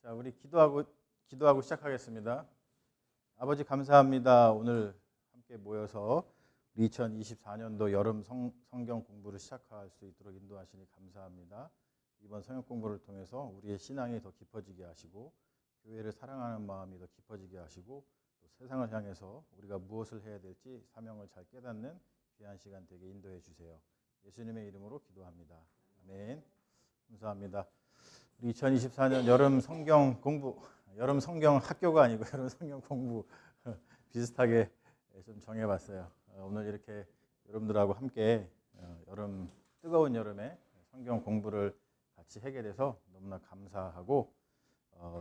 자, 우리 기도하고 시작하겠습니다. 아버지 감사합니다. 오늘 함께 모여서 2024년도 여름 성경 공부를 시작할 수 있도록 인도하시니 감사합니다. 이번 성경 공부를 통해서 우리의 신앙이 더 깊어지게 하시고 교회를 사랑하는 마음이 더 깊어지게 하시고 또 세상을 향해서 우리가 무엇을 해야 될지 사명을 잘 깨닫는 귀한 시간 되게 인도해 주세요. 예수님의 이름으로 기도합니다. 아멘. 감사합니다. 우리 2024년 여름 성경 공부, 여름 성경 학교가 아니고 여름 성경 공부 비슷하게 좀 정해봤어요. 오늘 이렇게 여러분들하고 함께 뜨거운 여름에 성경 공부를 같이 하게 돼서 너무나 감사하고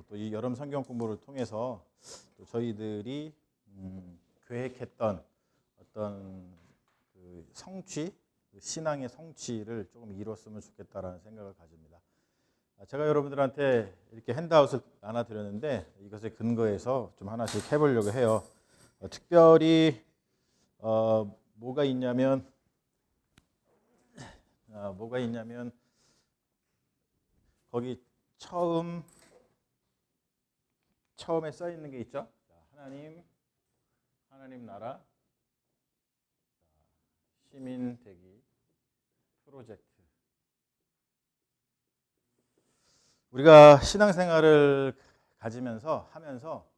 또 이 여름 성경 공부를 통해서 또 저희들이 계획했던 어떤 그 성취, 신앙의 성취를 조금 이뤘으면 좋겠다라는 생각을 가집니다. 제가 여러분들한테 이렇게 핸드아웃을 나눠드렸는데 이것에 근거해서 좀 하나씩 해보려고 해요. 특별히 뭐가 있냐면 거기 처음에 써 있는 게 있죠. 하나님 나라 시민 되기 프로젝트. 우리가 신앙생활을 하면서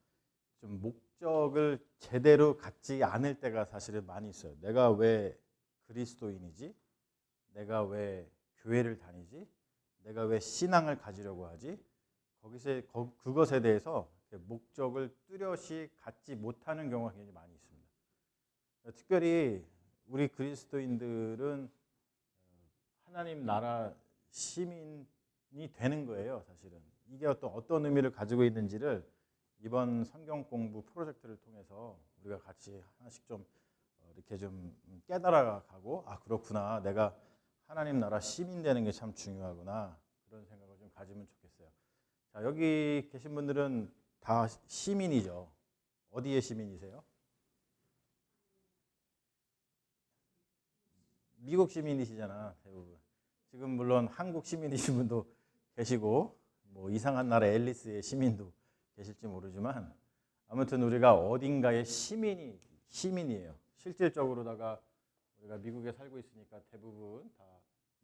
좀 목적을 제대로 갖지 않을 때가 사실은 많이 있어요. 내가 왜 그리스도인이지? 내가 왜 교회를 다니지? 내가 왜 신앙을 가지려고 하지? 그것에 대해서 목적을 뚜렷이 갖지 못하는 경우가 굉장히 많이 있습니다. 특별히 우리 그리스도인들은 하나님 나라 시민이 되는 거예요. 사실은 이게 어떤 의미를 가지고 있는지를 이번 성경 공부 프로젝트를 통해서 우리가 같이 하나씩 좀 이렇게 좀 깨달아가고 그렇구나, 내가 하나님 나라 시민 되는 게 참 중요하구나, 그런 생각을 좀 가지면 좋겠어요. 자, 여기 계신 분들은 다 시민이죠. 어디의 시민이세요? 미국 시민이시잖아, 대부분. 지금 물론 한국 시민이신 분도 계시고 뭐 이상한 나라 앨리스의 시민도 계실지 모르지만 아무튼 우리가 어딘가의 시민이에요. 실질적으로다가 우리가 미국에 살고 있으니까 대부분 다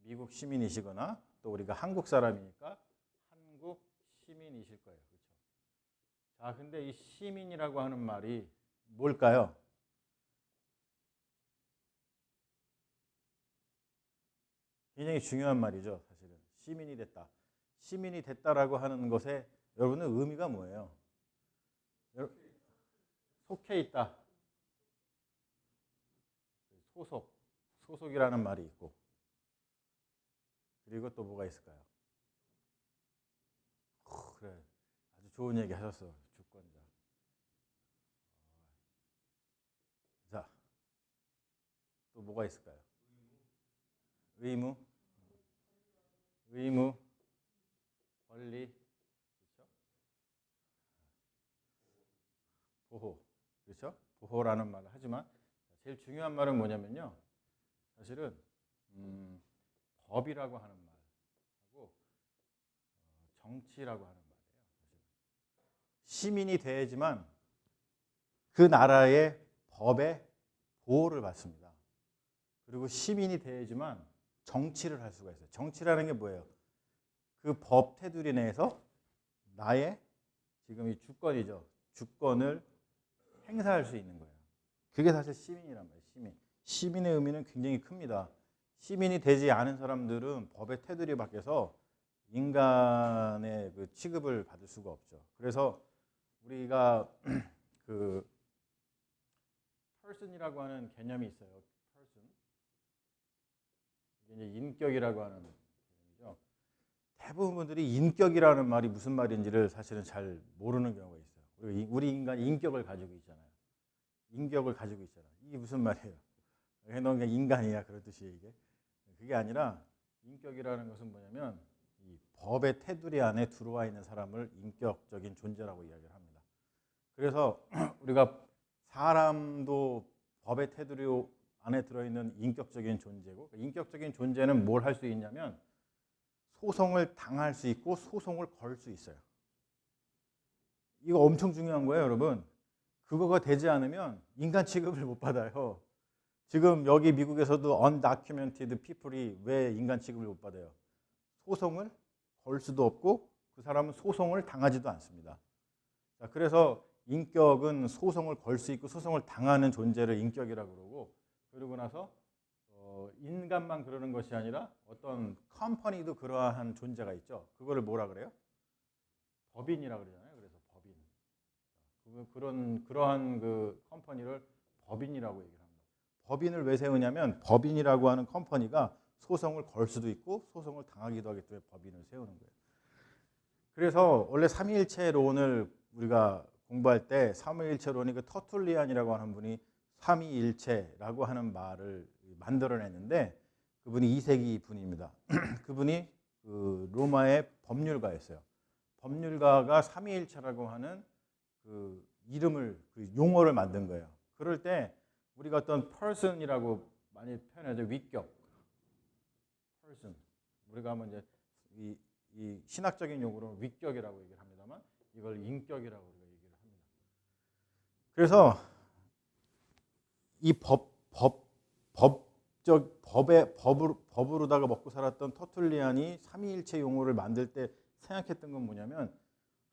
미국 시민이시거나 또 우리가 한국 사람이니까 한국 시민이실 거예요. 그렇죠? 자, 근데 이 시민이라고 하는 말이 뭘까요? 굉장히 중요한 말이죠. 사실은 시민이 됐다. 시민이 됐다라고 하는 것에 여러분은 의미가 뭐예요? 속해 있다. 소속이라는 말이 있고, 그리고 또 뭐가 있을까요? 그래, 아주 좋은 얘기 하셨어, 주권자. 자, 또 뭐가 있을까요? 의무, 권리, 그렇죠? 보호, 그렇죠? 보호라는 말을 하지만 제일 중요한 말은 뭐냐면요, 사실은 법이라고 하는 말하고 정치라고 하는 말이에요. 시민이 돼야지만 그 나라의 법의 보호를 받습니다. 그리고 시민이 돼야지만 정치를 할 수가 있어요. 정치라는 게 뭐예요? 그 법 테두리 내에서 나의 지금 이 주권이죠. 주권을 행사할 수 있는 거예요. 그게 사실 시민이란 말이에요. 시민의 의미는 굉장히 큽니다. 시민이 되지 않은 사람들은 법의 테두리 밖에서 인간의 그 취급을 받을 수가 없죠. 그래서 우리가 그 person이라고 하는 개념이 있어요. person. 이게 이제 인격이라고 하는 개념이죠. 대부분 분들이 인격이라는 말이 무슨 말인지를 사실은 잘 모르는 경우가 있어요. 우리 인간이 인격을 가지고 있잖아요. 인격을 가지고 있잖아요. 이게 무슨 말이에요? 너 그냥 인간이야, 그런 뜻이에요, 이게. 그게 아니라 인격이라는 것은 뭐냐면 이 법의 테두리 안에 들어와 있는 사람을 인격적인 존재라고 이야기를 합니다. 그래서 우리가 사람도 법의 테두리 안에 들어있는 인격적인 존재고, 인격적인 존재는 뭘 할 수 있냐면 소송을 당할 수 있고 소송을 걸 수 있어요. 이거 엄청 중요한 거예요, 여러분. 그거가 되지 않으면 인간 취급을 못 받아요. 지금 여기 미국에서도 undocumented people이 왜 인간 취급을 못 받아요? 소송을 걸 수도 없고 그 사람은 소송을 당하지도 않습니다. 자, 그래서 인격은 소송을 걸 수 있고 소송을 당하는 존재를 인격이라고 그러고, 그러고 나서 인간만 그러는 것이 아니라 어떤 컴퍼니도 그러한 존재가 있죠. 그거를 뭐라 그래요? 법인이라고 그러잖아요. 그래서 법인. 그러한 그 컴퍼니를 법인이라고 얘기를 합니다. 법인을 왜 세우냐면 법인이라고 하는 컴퍼니가 소송을 걸 수도 있고 소송을 당하기도 하기 때문에 법인을 세우는 거예요. 그래서 원래 삼위일체론을 우리가 공부할 때 삼위일체론이 그 터툴리안이라고 하는 분이 삼위일체라고 하는 말을 만들어냈는데, 그분이 2세기 분입니다. 그분이 그 로마의 법률가였어요. 법률가가 삼위일체라고 하는 그 이름을, 그 용어를 만든 거예요. 그럴 때 우리가 어떤 person이라고 많이 표현하죠. 위격. person. 우리가 하면 이제 이 신학적인 용어로는 위격이라고 얘기를 합니다만, 이걸 인격이라고 우리가 얘기를 합니다. 그래서 이 법으로다가 먹고 살았던 터툴리안이 삼위일체 용어를 만들 때 생각했던 건 뭐냐면,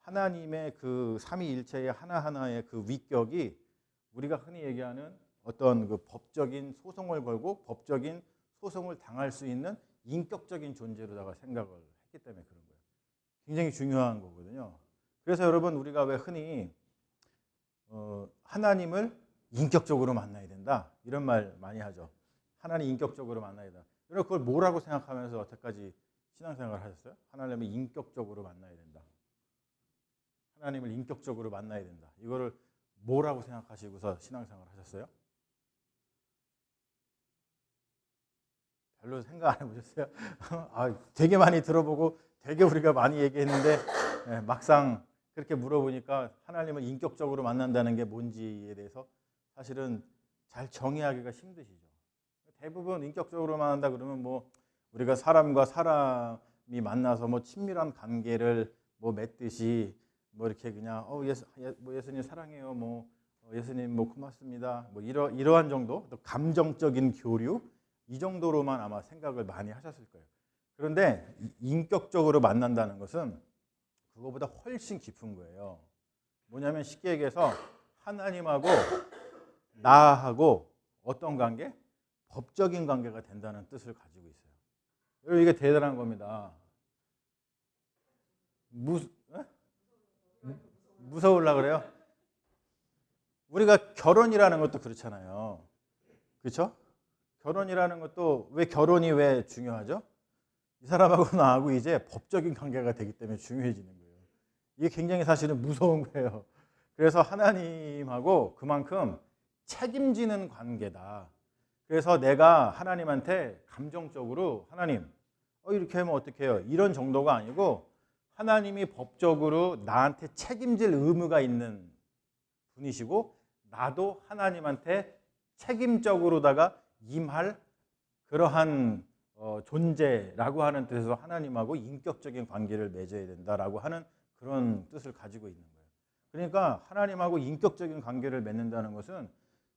하나님의 그 삼위일체의 하나하나의 그 위격이 우리가 흔히 얘기하는 어떤 그 법적인 소송을 걸고 법적인 소송을 당할 수 있는 인격적인 존재로다가 생각을 했기 때문에 그런 거예요. 굉장히 중요한 거거든요. 그래서 여러분, 우리가 왜 흔히 하나님을 인격적으로 만나야 된다 이런 말 많이 하죠. 하나님 인격적으로 만나야 된다. 여러분, 그걸 뭐라고 생각하면서 여태까지 신앙생활을 하셨어요? 하나님을 인격적으로 만나야 된다. 하나님을 인격적으로 만나야 된다. 이거를 뭐라고 생각하시고서 신앙생활을 하셨어요? 별로 생각 안 해보셨어요? 되게 많이 들어보고 되게 우리가 많이 얘기했는데 막상 그렇게 물어보니까 하나님을 인격적으로 만난다는 게 뭔지에 대해서 사실은 잘 정의하기가 힘드시죠. 대부분 인격적으로 만난다 그러면 뭐 우리가 사람과 사람이 만나서 뭐 친밀한 관계를 뭐 맺듯이 뭐 이렇게 그냥 예수님 사랑해요, 뭐 예수님 뭐 고맙습니다, 뭐 이러한 정도, 또 감정적인 교류 이 정도로만 아마 생각을 많이 하셨을 거예요. 그런데 인격적으로 만난다는 것은 그거보다 훨씬 깊은 거예요. 뭐냐면 쉽게 얘기해서 하나님하고 나하고 어떤 관계? 법적인 관계가 된다는 뜻을 가지고 있어요. 여러분, 이게 대단한 겁니다. 무서울라 그래요? 우리가 결혼이라는 것도 그렇잖아요. 그렇죠? 결혼이라는 것도 왜 결혼이 왜 중요하죠? 이 사람하고 나하고 이제 법적인 관계가 되기 때문에 중요해지는 거예요. 이게 굉장히 사실은 무서운 거예요. 그래서 하나님하고 그만큼 책임지는 관계다. 그래서 내가 하나님한테 감정적으로 하나님 이렇게 하면 어떻게 해요? 이런 정도가 아니고 하나님이 법적으로 나한테 책임질 의무가 있는 분이시고 나도 하나님한테 책임적으로다가 임할 그러한 존재라고 하는 뜻에서 하나님하고 인격적인 관계를 맺어야 된다라고 하는 그런 뜻을 가지고 있는 거예요. 그러니까 하나님하고 인격적인 관계를 맺는다는 것은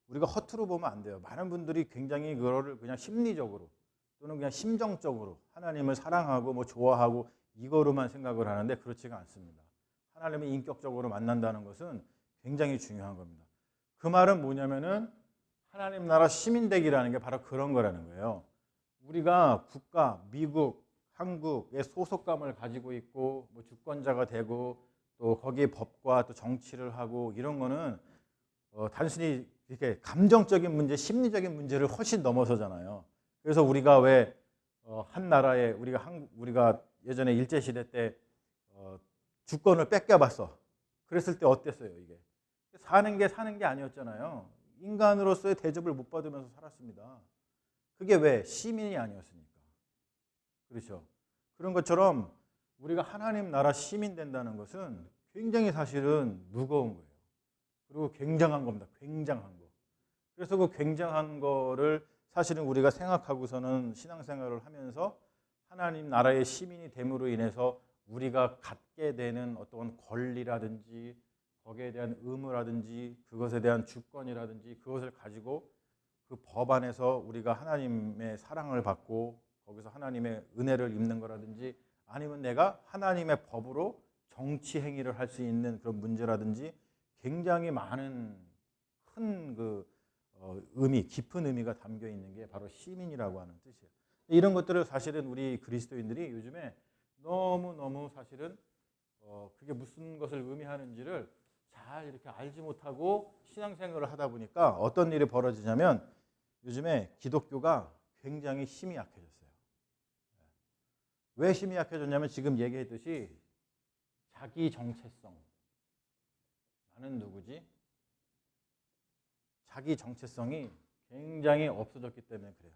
우리가 허투루 보면 안 돼요. 많은 분들이 굉장히 그거를 그냥 심리적으로 또는 그냥 심정적으로 하나님을 사랑하고 뭐 좋아하고 이거로만 생각을 하는데 그렇지가 않습니다. 하나님을 인격적으로 만난다는 것은 굉장히 중요한 겁니다. 그 말은 뭐냐면은 하나님 나라 시민 되기라는 게 바로 그런 거라는 거예요. 우리가 국가, 미국, 한국의 소속감을 가지고 있고 뭐 주권자가 되고 또 거기에 법과 또 정치를 하고 이런 거는 단순히 이렇게 감정적인 문제, 심리적인 문제를 훨씬 넘어서잖아요. 그래서 우리가 왜 한 나라에 우리가 예전에 일제 시대 때 주권을 뺏겨봤어. 그랬을 때 어땠어요, 이게? 사는 게 아니었잖아요. 인간으로서의 대접을 못 받으면서 살았습니다. 그게 왜? 시민이 아니었으니까. 그렇죠? 그런 것처럼 우리가 하나님 나라 시민 된다는 것은 굉장히 사실은 무거운 거예요. 그리고 굉장한 겁니다. 굉장한 거. 그래서 그 굉장한 거를 사실은 우리가 생각하고서는 신앙생활을 하면서 하나님 나라의 시민이 됨으로 인해서 우리가 갖게 되는 어떤 권리라든지 거기에 대한 의무라든지 그것에 대한 주권이라든지 그것을 가지고 그 법 안에서 우리가 하나님의 사랑을 받고 거기서 하나님의 은혜를 입는 거라든지 아니면 내가 하나님의 법으로 정치 행위를 할 수 있는 그런 문제라든지 굉장히 많은 큰 의미, 깊은 의미가 담겨 있는 게 바로 시민이라고 하는 뜻이에요. 이런 것들을 사실은 우리 그리스도인들이 요즘에 너무 사실은 그게 무슨 것을 의미하는지를 잘 이렇게 알지 못하고 신앙생활을 하다 보니까 어떤 일이 벌어지냐면 요즘에 기독교가 굉장히 힘이 약해졌어요. 왜 힘이 약해졌냐면 지금 얘기했듯이 자기 정체성. 나는 누구지? 자기 정체성이 굉장히 없어졌기 때문에 그래요.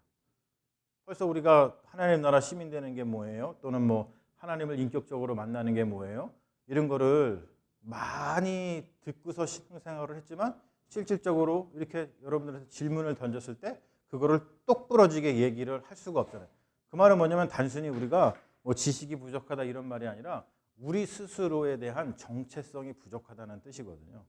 벌써 우리가 하나님 나라 시민 되는 게 뭐예요? 또는 뭐 하나님을 인격적으로 만나는 게 뭐예요? 이런 거를 많이 듣고서 신앙생활을 했지만 실질적으로 이렇게 여러분들한테 질문을 던졌을 때 그거를 똑부러지게 얘기를 할 수가 없잖아요. 그 말은 뭐냐면 단순히 우리가 뭐 지식이 부족하다 이런 말이 아니라 우리 스스로에 대한 정체성이 부족하다는 뜻이거든요.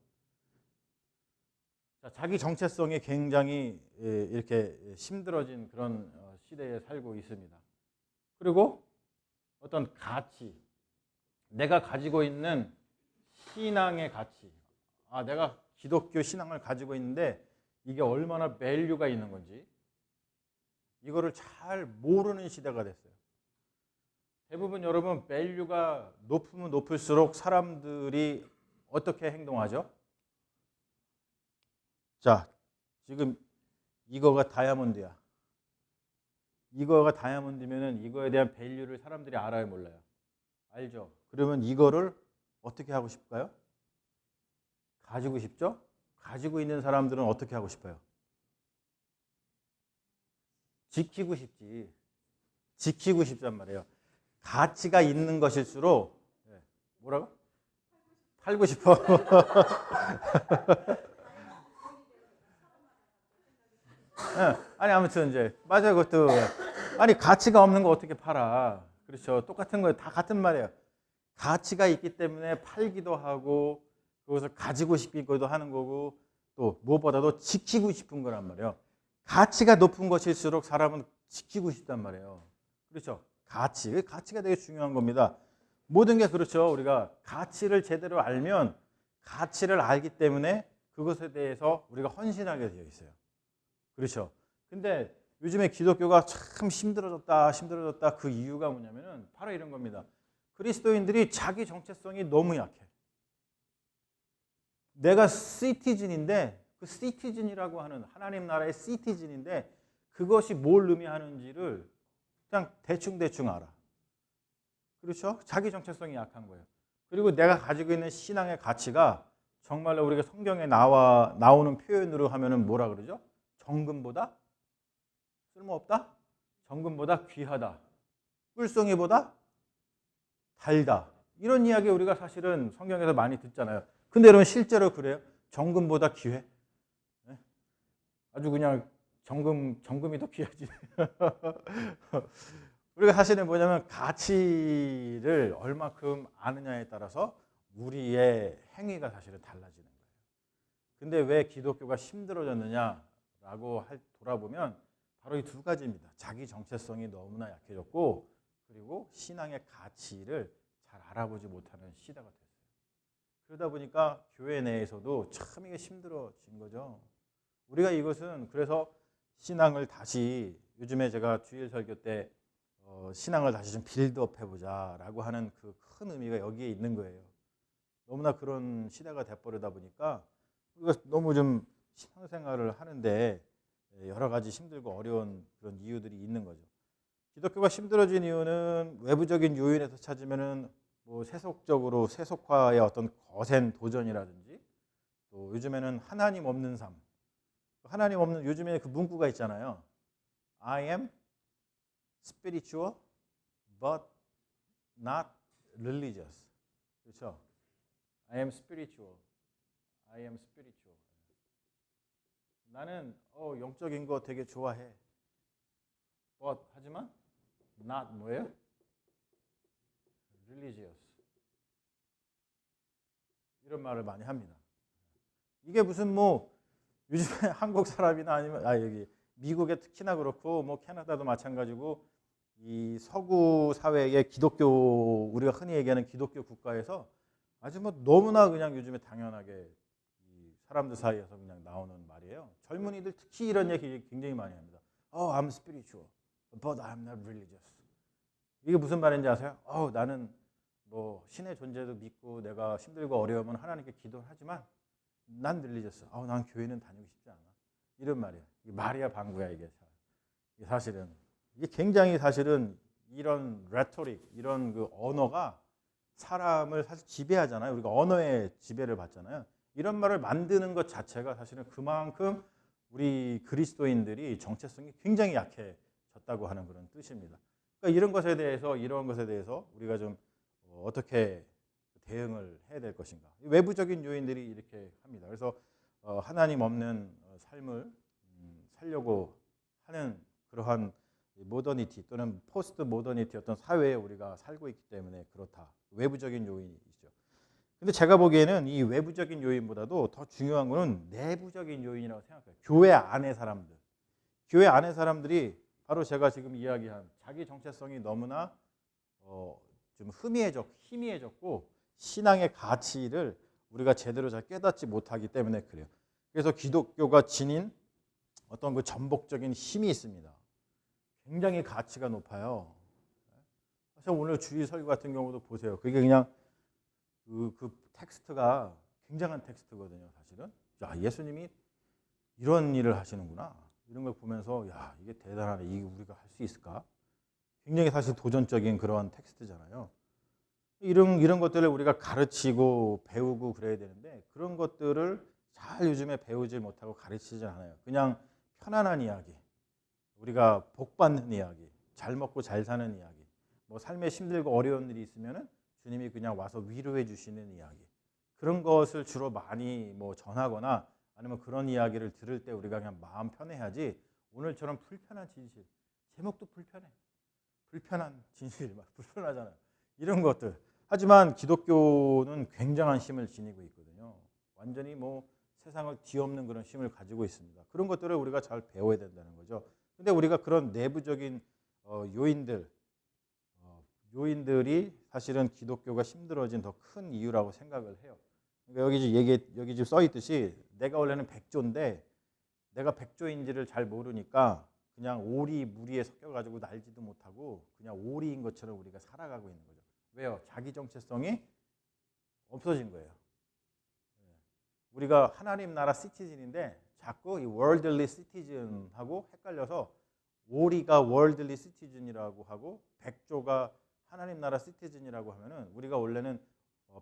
자, 자기 정체성이 굉장히 이렇게 힘들어진 그런 시대에 살고 있습니다. 그리고 어떤 가치, 내가 가지고 있는 신앙의 가치, 내가 기독교 신앙을 가지고 있는데 이게 얼마나 밸류가 있는 건지 이거를 잘 모르는 시대가 됐어요. 대부분 여러분 밸류가 높으면 높을수록 사람들이 어떻게 행동하죠? 자, 지금 이거가 다이아몬드야. 이거가 다이아몬드면은 이거에 대한 밸류를 사람들이 알아요, 몰라요? 알죠? 그러면 이거를 어떻게 하고 싶을까요? 가지고 싶죠? 가지고 있는 사람들은 어떻게 하고 싶어요? 지키고 싶지. 지키고 싶단 말이에요. 가치가 있는 것일수록 뭐라고? 팔고 싶어. 아니 아무튼 이제 맞아요. 그것도 아니 가치가 없는 거 어떻게 팔아? 그렇죠. 똑같은 거예요. 다 같은 말이에요. 가치가 있기 때문에 팔기도 하고 그것을 가지고 싶기도 하는 거고 또 무엇보다도 지키고 싶은 거란 말이에요. 가치가 높은 것일수록 사람은 지키고 싶단 말이에요. 그렇죠. 가치가 되게 중요한 겁니다. 모든 게 그렇죠. 우리가 가치를 제대로 알면 가치를 알기 때문에 그것에 대해서 우리가 헌신하게 되어 있어요. 그렇죠. 근데 요즘에 기독교가 참 힘들어졌다. 그 이유가 뭐냐면은 바로 이런 겁니다. 그리스도인들이 자기 정체성이 너무 약해. 내가 시티즌인데 그 시티즌이라고 하는 하나님 나라의 시티즌인데 그것이 뭘 의미하는지를 그냥 대충 알아. 그렇죠? 자기 정체성이 약한 거예요. 그리고 내가 가지고 있는 신앙의 가치가 정말로 우리가 성경에 나오는 표현으로 하면은 뭐라 그러죠? 정금보다 쓸모없다? 정금보다 귀하다. 꿀송이보다 달다. 이런 이야기 우리가 사실은 성경에서 많이 듣잖아요. 근데 여러분 실제로 그래요? 정금보다 귀해? 네? 아주 그냥 정금이 더 귀하지. 우리가 사실은 뭐냐면 가치를 얼마큼 아느냐에 따라서 우리의 행위가 사실은 달라지는 거예요. 근데 왜 기독교가 힘들어졌느냐라고 돌아보면 바로 이 두 가지입니다. 자기 정체성이 너무나 약해졌고 그리고 신앙의 가치를 잘 알아보지 못하는 시대가 됐어요. 그러다 보니까 교회 내에서도 참 이게 힘들어진 거죠. 우리가 이것은 그래서 신앙을 다시 요즘에 제가 주일 설교 때 신앙을 다시 좀 빌드업 해보자라고 하는 그 큰 의미가 여기에 있는 거예요. 너무나 그런 시대가 돼버리다 보니까 우리가 너무 좀 신앙생활을 하는데 여러 가지 힘들고 어려운 그런 이유들이 있는 거죠. 기독교가 힘들어진 이유는 외부적인 요인에서 찾으면은 뭐 세속화의 어떤 거센 도전이라든지 또 요즘에는 하나님 없는 삶, 요즘에 그 문구가 있잖아요. I am spiritual but not religious. 그렇죠? I am spiritual. 나는 영적인 거 되게 좋아해. 하지만 not 뭐예요? religious. 이런 말을 많이 합니다. 이게 무슨 뭐 요즘에 한국 사람이나 아니면 여기 미국에 특히나 그렇고 뭐 캐나다도 마찬가지고 이 서구 사회의 기독교, 우리가 흔히 얘기하는 기독교 국가에서 아주 뭐 너무나 그냥 요즘에 당연하게 이 사람들 사이에서 그냥 나오는 말이에요. 젊은이들 특히 이런 얘기 굉장히 많이 합니다. I'm spiritual, but I'm not religious. 이게 무슨 말인지 아세요? 나는 뭐 신의 존재도 믿고 내가 힘들고 어려우면 하나님께 기도를 하지만 난 릴리지어스. 난 교회는 다니고 싶지 않아. 이런 말이에요. 이게 말이야 방구야 이게. 사실은 이게 굉장히 사실은 이런 레토릭, 이런 그 언어가 사람을 사실 지배하잖아요. 우리가 언어의 지배를 받잖아요. 이런 말을 만드는 것 자체가 사실은 그만큼 우리 그리스도인들이 정체성이 굉장히 약해졌다고 하는 그런 뜻입니다. 그러니까 이런 것에 대해서 우리가 좀 어떻게 대응을 해야 될 것인가. 외부적인 요인들이 이렇게 합니다. 그래서 하나님 없는 삶을 살려고 하는 그러한 모더니티 또는 포스트 모더니티 어떤 사회에 우리가 살고 있기 때문에 그렇다. 외부적인 요인이 있죠. 근데 제가 보기에는 이 외부적인 요인보다도 더 중요한 거는 내부적인 요인이라고 생각해요. 교회 안의 사람들. 교회 안의 사람들이 바로 제가 지금 이야기한 자기 정체성이 너무나 좀 희미해졌고 신앙의 가치를 우리가 제대로 잘 깨닫지 못하기 때문에 그래요. 그래서 기독교가 지닌 어떤 그 전복적인 힘이 있습니다. 굉장히 가치가 높아요. 사실 오늘 주일 설교 같은 경우도 보세요. 그게 그냥 그 텍스트가 굉장한 텍스트거든요. 사실은 예수님이 이런 일을 하시는구나. 이런 걸 보면서 이게 대단하네. 이게 우리가 할 수 있을까? 굉장히 사실 도전적인 그런 텍스트잖아요. 이런 것들을 우리가 가르치고 배우고 그래야 되는데 그런 것들을 잘 요즘에 배우지 못하고 가르치지 않아요. 그냥 편안한 이야기, 우리가 복 받는 이야기, 잘 먹고 잘 사는 이야기, 뭐 삶에 힘들고 어려운 일이 있으면은 주님이 그냥 와서 위로해 주시는 이야기, 그런 것을 주로 많이 뭐 전하거나 아니면 그런 이야기를 들을 때 우리가 그냥 마음 편해야지 오늘처럼 불편한 진실, 제목도 불편한 진실, 막 불편하잖아요. 이런 것들. 하지만 기독교는 굉장한 힘을 지니고 있거든요. 완전히 뭐 세상을 뒤엎는 그런 힘을 가지고 있습니다. 그런 것들을 우리가 잘 배워야 된다는 거죠. 근데 우리가 그런 내부적인 요인들이 사실은 기독교가 힘들어진 더 큰 이유라고 생각을 해요. 그러니까 여기 지금 써 있듯이 내가 원래는 백조인데 내가 백조인지를 잘 모르니까 그냥 오리 무리에 섞여가지고 날지도 못하고 그냥 오리인 것처럼 우리가 살아가고 있는 거죠. 왜요? 자기 정체성이 없어진 거예요. 우리가 하나님 나라 시티즌인데 자꾸 이 월들리 시티즌하고 헷갈려서 오리가 월들리 시티즌이라고 하고 백조가 하나님 나라 시티즌이라고 하면은 우리가 원래는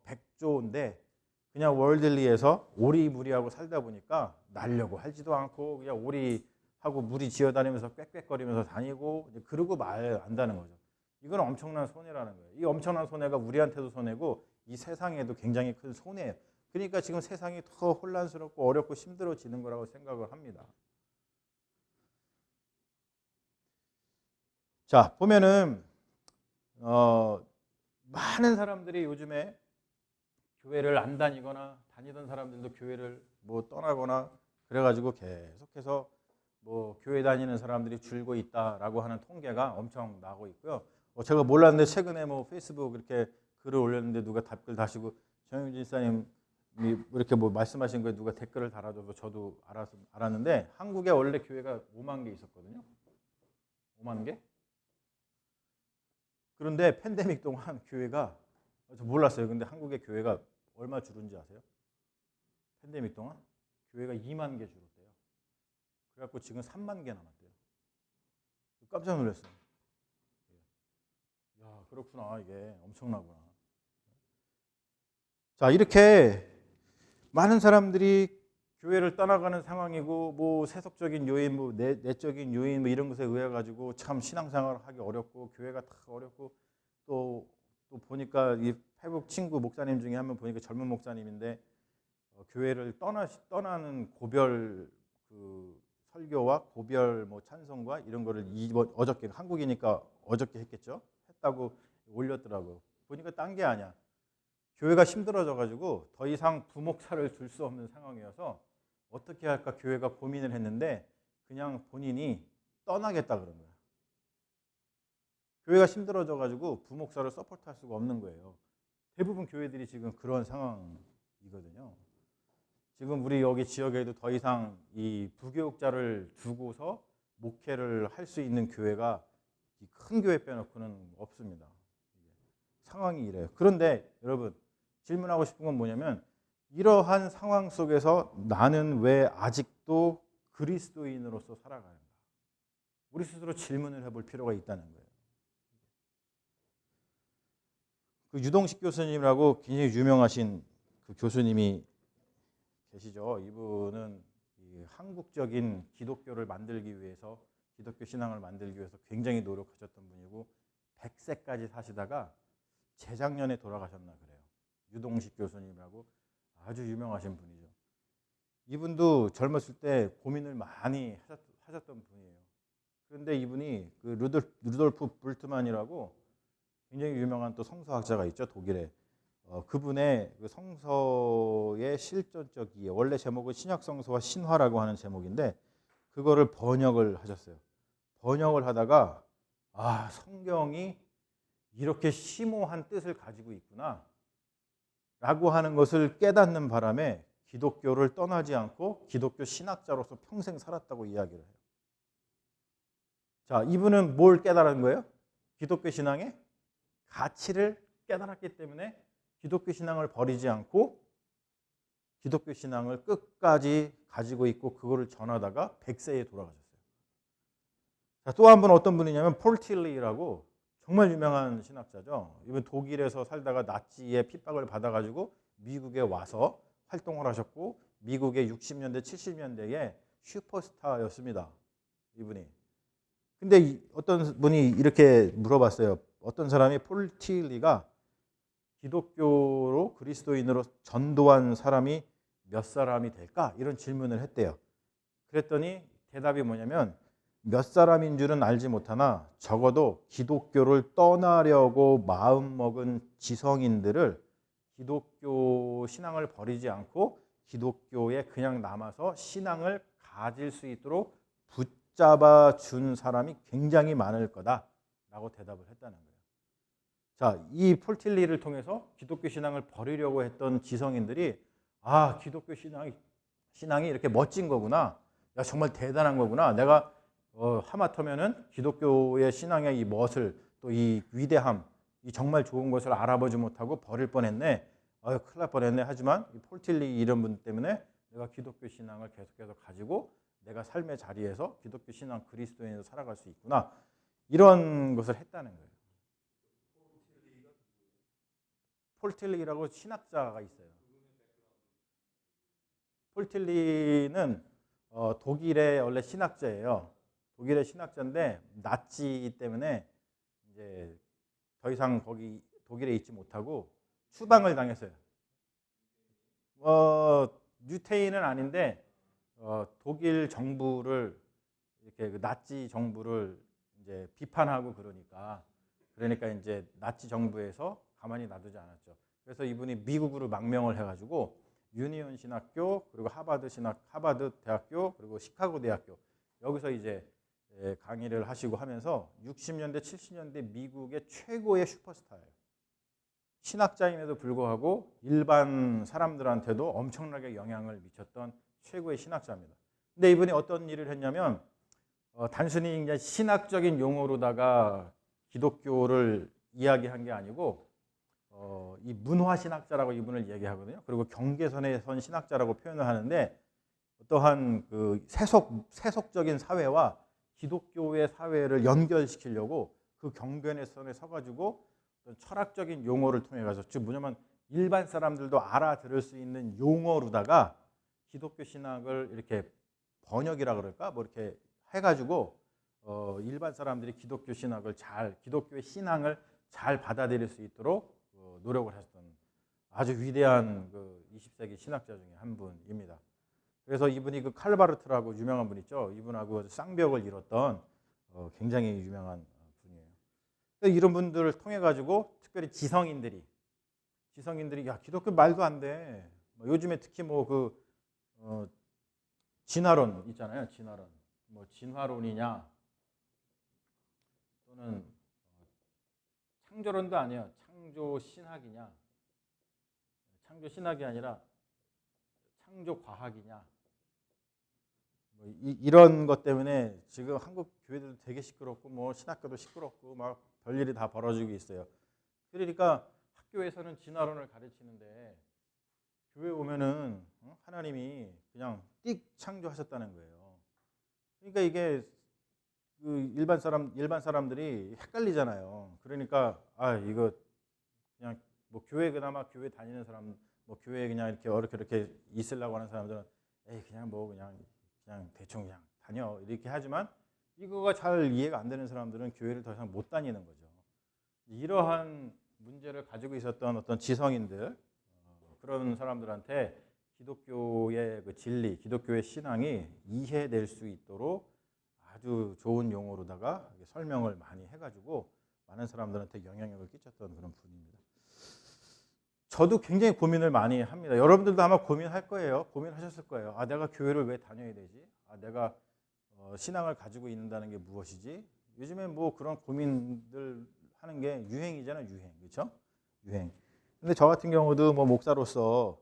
백조인데 그냥 월들리에서 오리 무리하고 살다 보니까 날려고 하지도 않고 그냥 오리하고 무리 지어다니면서 꽥꽥거리면서 다니고 그러고 말 안다는 거죠. 이건 엄청난 손해라는 거예요. 이 엄청난 손해가 우리한테도 손해고 이 세상에도 굉장히 큰 손해예요. 그러니까 지금 세상이 더 혼란스럽고 어렵고 힘들어지는 거라고 생각을 합니다. 자, 보면은 많은 사람들이 요즘에 교회를 안 다니거나 다니던 사람들도 교회를 뭐 떠나거나 그래가지고 계속해서 뭐 교회 다니는 사람들이 줄고 있다라고 하는 통계가 엄청 나고 있고요. 제가 몰랐는데 최근에 뭐 페이스북 이렇게 글을 올렸는데 누가 답글 다시고 정영진 집사님 이렇게 뭐 말씀하신 거에 누가 댓글을 달아줘서 저도 알았는데 한국에 원래 교회가 5만 개 있었거든요. 5만 개? 그런데 팬데믹 동안 교회가 저 몰랐어요. 근데 한국의 교회가 얼마 줄은지 아세요? 팬데믹 동안 교회가 2만 개 줄었대요. 그래갖고 지금 3만 개 남았대요. 깜짝 놀랐어요. 야, 그렇구나. 이게 엄청나구나. 자, 이렇게 많은 사람들이 교회를 떠나가는 상황이고 뭐 세속적인 요인, 뭐 내적인 요인 뭐 이런 것에 의해 가지고 참 신앙생활을 하기 어렵고 교회가 다 어렵고 또 보니까 이 페북 친구 목사님 중에 한 명 보니까 젊은 목사님인데 교회를 떠나는 고별 그 설교와 고별 뭐 찬송과 이런 거를 어저께 한국이니까 어저께 했겠죠. 했다고 올렸더라고요. 보니까 딴 게 아니야. 교회가 힘들어져가지고 더 이상 부목사를 둘 수 없는 상황이어서 어떻게 할까 교회가 고민을 했는데 그냥 본인이 떠나겠다 그런 거예요. 교회가 힘들어져가지고 부목사를 서포트할 수가 없는 거예요. 대부분 교회들이 지금 그런 상황이거든요. 지금 우리 여기 지역에도 더 이상 이 부교육자를 두고서 목회를 할 수 있는 교회가 큰 교회 빼놓고는 없습니다. 상황이 이래요. 그런데 여러분 질문하고 싶은 건 뭐냐면 이러한 상황 속에서 나는 왜 아직도 그리스도인으로서 살아가는가? 우리 스스로 질문을 해볼 필요가 있다는 거예요. 그 유동식 교수님이라고 굉장히 유명하신 그 교수님이 계시죠. 이분은 이 한국적인 기독교를 만들기 위해서 기독교 신앙을 만들기 위해서 굉장히 노력하셨던 분이고 100세까지 사시다가 재작년에 돌아가셨나 그래요. 유동식 교수님이라고 아주 유명하신 분이죠. 이분도 젊었을 때 고민을 많이 하셨던 분이에요. 그런데 이분이 그 루돌프 불트만이라고 굉장히 유명한 또 성서학자가 있죠. 독일에. 그분의 그 성서의 실존적 이해, 원래 제목은 신약성서와 신화라고 하는 제목인데 그거를 번역을 하셨어요. 번역을 하다가 성경이 이렇게 심오한 뜻을 가지고 있구나 라고 하는 것을 깨닫는 바람에 기독교를 떠나지 않고 기독교 신학자로서 평생 살았다고 이야기를 해요. 자, 이분은 뭘 깨달은 거예요? 기독교 신앙의 가치를 깨달았기 때문에 기독교 신앙을 버리지 않고 기독교 신앙을 끝까지 가지고 있고 그거를 전하다가 100세에 돌아가셨어요. 자, 또 한 분 어떤 분이냐면 폴 틸리라고 정말 유명한 신학자죠. 이분 독일에서 살다가 나치의 핍박을 받아가지고 미국에 와서 활동을 하셨고 미국의 60년대, 70년대에 슈퍼스타였습니다. 이분이. 근데 어떤 분이 이렇게 물어봤어요. 어떤 사람이 폴 틸리가 기독교로 그리스도인으로 전도한 사람이 몇 사람이 될까? 이런 질문을 했대요. 그랬더니 대답이 뭐냐면 몇 사람인 줄은 알지 못하나 적어도 기독교를 떠나려고 마음먹은 지성인들을 기독교 신앙을 버리지 않고 기독교에 그냥 남아서 신앙을 가질 수 있도록 붙잡아 준 사람이 굉장히 많을 거다라고 대답을 했다는 거예요. 자, 이 폴틸리를 통해서 기독교 신앙을 버리려고 했던 지성인들이 기독교 신앙이 이렇게 멋진 거구나. 야, 정말 대단한 거구나. 내가 하마터면은 기독교의 신앙의 이 멋을 또 이 위대함, 이 정말 좋은 것을 알아보지 못하고 버릴 뻔했네. 큰일 날 뻔했네. 하지만 이 폴틸리 이런 분 때문에 내가 기독교 신앙을 계속해서 가지고 내가 삶의 자리에서 기독교 신앙 그리스도인으로 살아갈 수 있구나. 이런 것을 했다는 거예요. 폴틸리라고 신학자가 있어요. 폴틸리는 독일의 원래 신학자예요. 독일의 신학자인데 나치 때문에 이제 더 이상 거기 독일에 있지 못하고 추방을 당했어요. 유태인은 아닌데 독일 정부를 이렇게 그 나치 정부를 이제 비판하고 그러니까 이제 나치 정부에서 가만히 놔두지 않았죠. 그래서 이분이 미국으로 망명을 해가지고 유니온 신학교 그리고 하버드 대학교 그리고 시카고 대학교 여기서 이제 강의를 하시고 하면서 60년대 70년대 미국의 최고의 슈퍼스타예요. 신학자임에도 불구하고 일반 사람들한테도 엄청나게 영향을 미쳤던 최고의 신학자입니다. 근데 이분이 어떤 일을 했냐면 단순히 이제 신학적인 용어로다가 기독교를 이야기한 게 아니고 이 문화 신학자라고 이분을 얘기하거든요. 그리고 경계선에 선 신학자라고 표현을 하는데 어떠한 그 세속적인 사회와 기독교의 사회를 연결시키려고 그 경계선에 서가지고 철학적인 용어를 통해 가서 즉 뭐냐면 일반 사람들도 알아들을 수 있는 용어로다가 기독교 신학을 이렇게 번역이라 그럴까 뭐 이렇게 해가지고 일반 사람들이 기독교의 신앙을 잘 받아들일 수 있도록 노력을 했던 아주 위대한 그 20세기 신학자 중에 한 분입니다. 그래서 이분이 그 칼바르트라고 유명한 분 있죠. 이분하고 쌍벽을 이뤘던 굉장히 유명한 분이에요. 이런 분들을 통해 가지고 특별히 지성인들이 지성인들이 야 기독교 말도 안 돼. 뭐 요즘에 특히 진화론 있잖아요. 진화론. 뭐 진화론이냐 또는 창조론도 아니에요. 창조 신학이냐. 창조 신학이 아니라 창조 과학이냐. 뭐 이런 것 때문에 지금 한국 교회들도 되게 시끄럽고 뭐 신학교도 시끄럽고 막 별일이 다 벌어지고 있어요. 그러니까 학교에서는 진화론을 가르치는데 교회 오면은 하나님이 그냥 띡 창조하셨다는 거예요. 그러니까 이게 그 일반 사람들이 헷갈리잖아요. 그러니까 이거 그냥 뭐 교회 그나마 교회 다니는 사람 뭐 교회에 그냥 이렇게 있으려고 하는 사람들은 그냥 뭐 그냥 대충 그냥 다녀 이렇게 하지만 이거가 잘 이해가 안 되는 사람들은 교회를 더 이상 못 다니는 거죠. 이러한 문제를 가지고 있었던 어떤 지성인들 그런 사람들한테 기독교의 그 진리, 기독교의 신앙이 이해될 수 있도록 아주 좋은 용어로다가 설명을 많이 해가지고 많은 사람들한테 영향력을 끼쳤던 그런 분입니다. 저도 굉장히 고민을 많이 합니다. 여러분들도 아마 고민할 거예요. 고민하셨을 거예요. 내가 교회를 왜 다녀야 되지? 내가 신앙을 가지고 있는다는 게 무엇이지? 요즘에 뭐 그런 고민들 하는 게 유행이잖아요. 유행, 그렇죠? 유행. 근데 저 같은 경우도 뭐 목사로서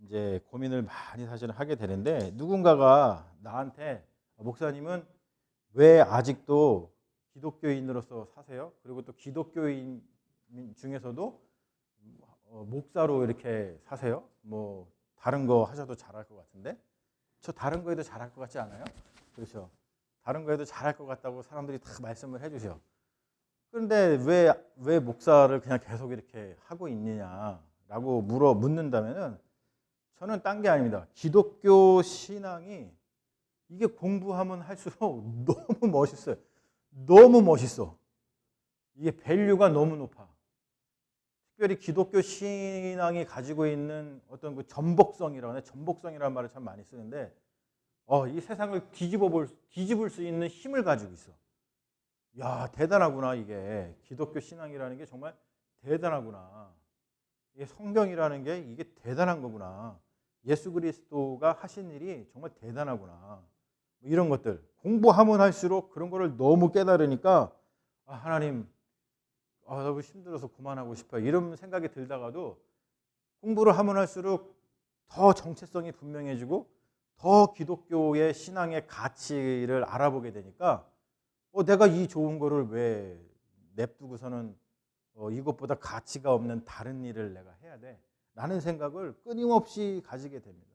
이제 고민을 많이 사실은 하게 되는데 누군가가 나한테 목사님은 왜 아직도 기독교인으로서 사세요? 그리고 또 기독교인 중에서도 목사로 이렇게 사세요? 뭐 다른 거 하셔도 잘할 것 같은데 저 다른 거에도 잘할 것 같지 않아요? 그렇죠? 다른 거에도 잘할 것 같다고 사람들이 다 말씀을 해주세요. 그런데 왜 목사를 그냥 계속 이렇게 하고 있느냐라고 묻는다면은 저는 딴 게 아닙니다. 기독교 신앙이 이게 공부하면 할수록 너무 멋있어요. 너무 멋있어. 이게 밸류가 너무 높아. 특별히 기독교 신앙이 가지고 있는 어떤 그 전복성이라는 말을 참 많이 쓰는데 이 세상을 뒤집을 수 있는 힘을 가지고 있어. 야, 대단하구나 이게. 기독교 신앙이라는 게 정말 대단하구나. 이게 성경이라는 게 이게 대단한 거구나. 예수 그리스도가 하신 일이 정말 대단하구나. 이런 것들 공부하면 할수록 그런 거를 너무 깨달으니까 하나님 너무 힘들어서 그만하고 싶어요. 이런 생각이 들다가도 공부를 하면 할수록 더 정체성이 분명해지고 더 기독교의 신앙의 가치를 알아보게 되니까 내가 이 좋은 거를 왜 냅두고서는 이것보다 가치가 없는 다른 일을 내가 해야 돼? 라는 생각을 끊임없이 가지게 됩니다.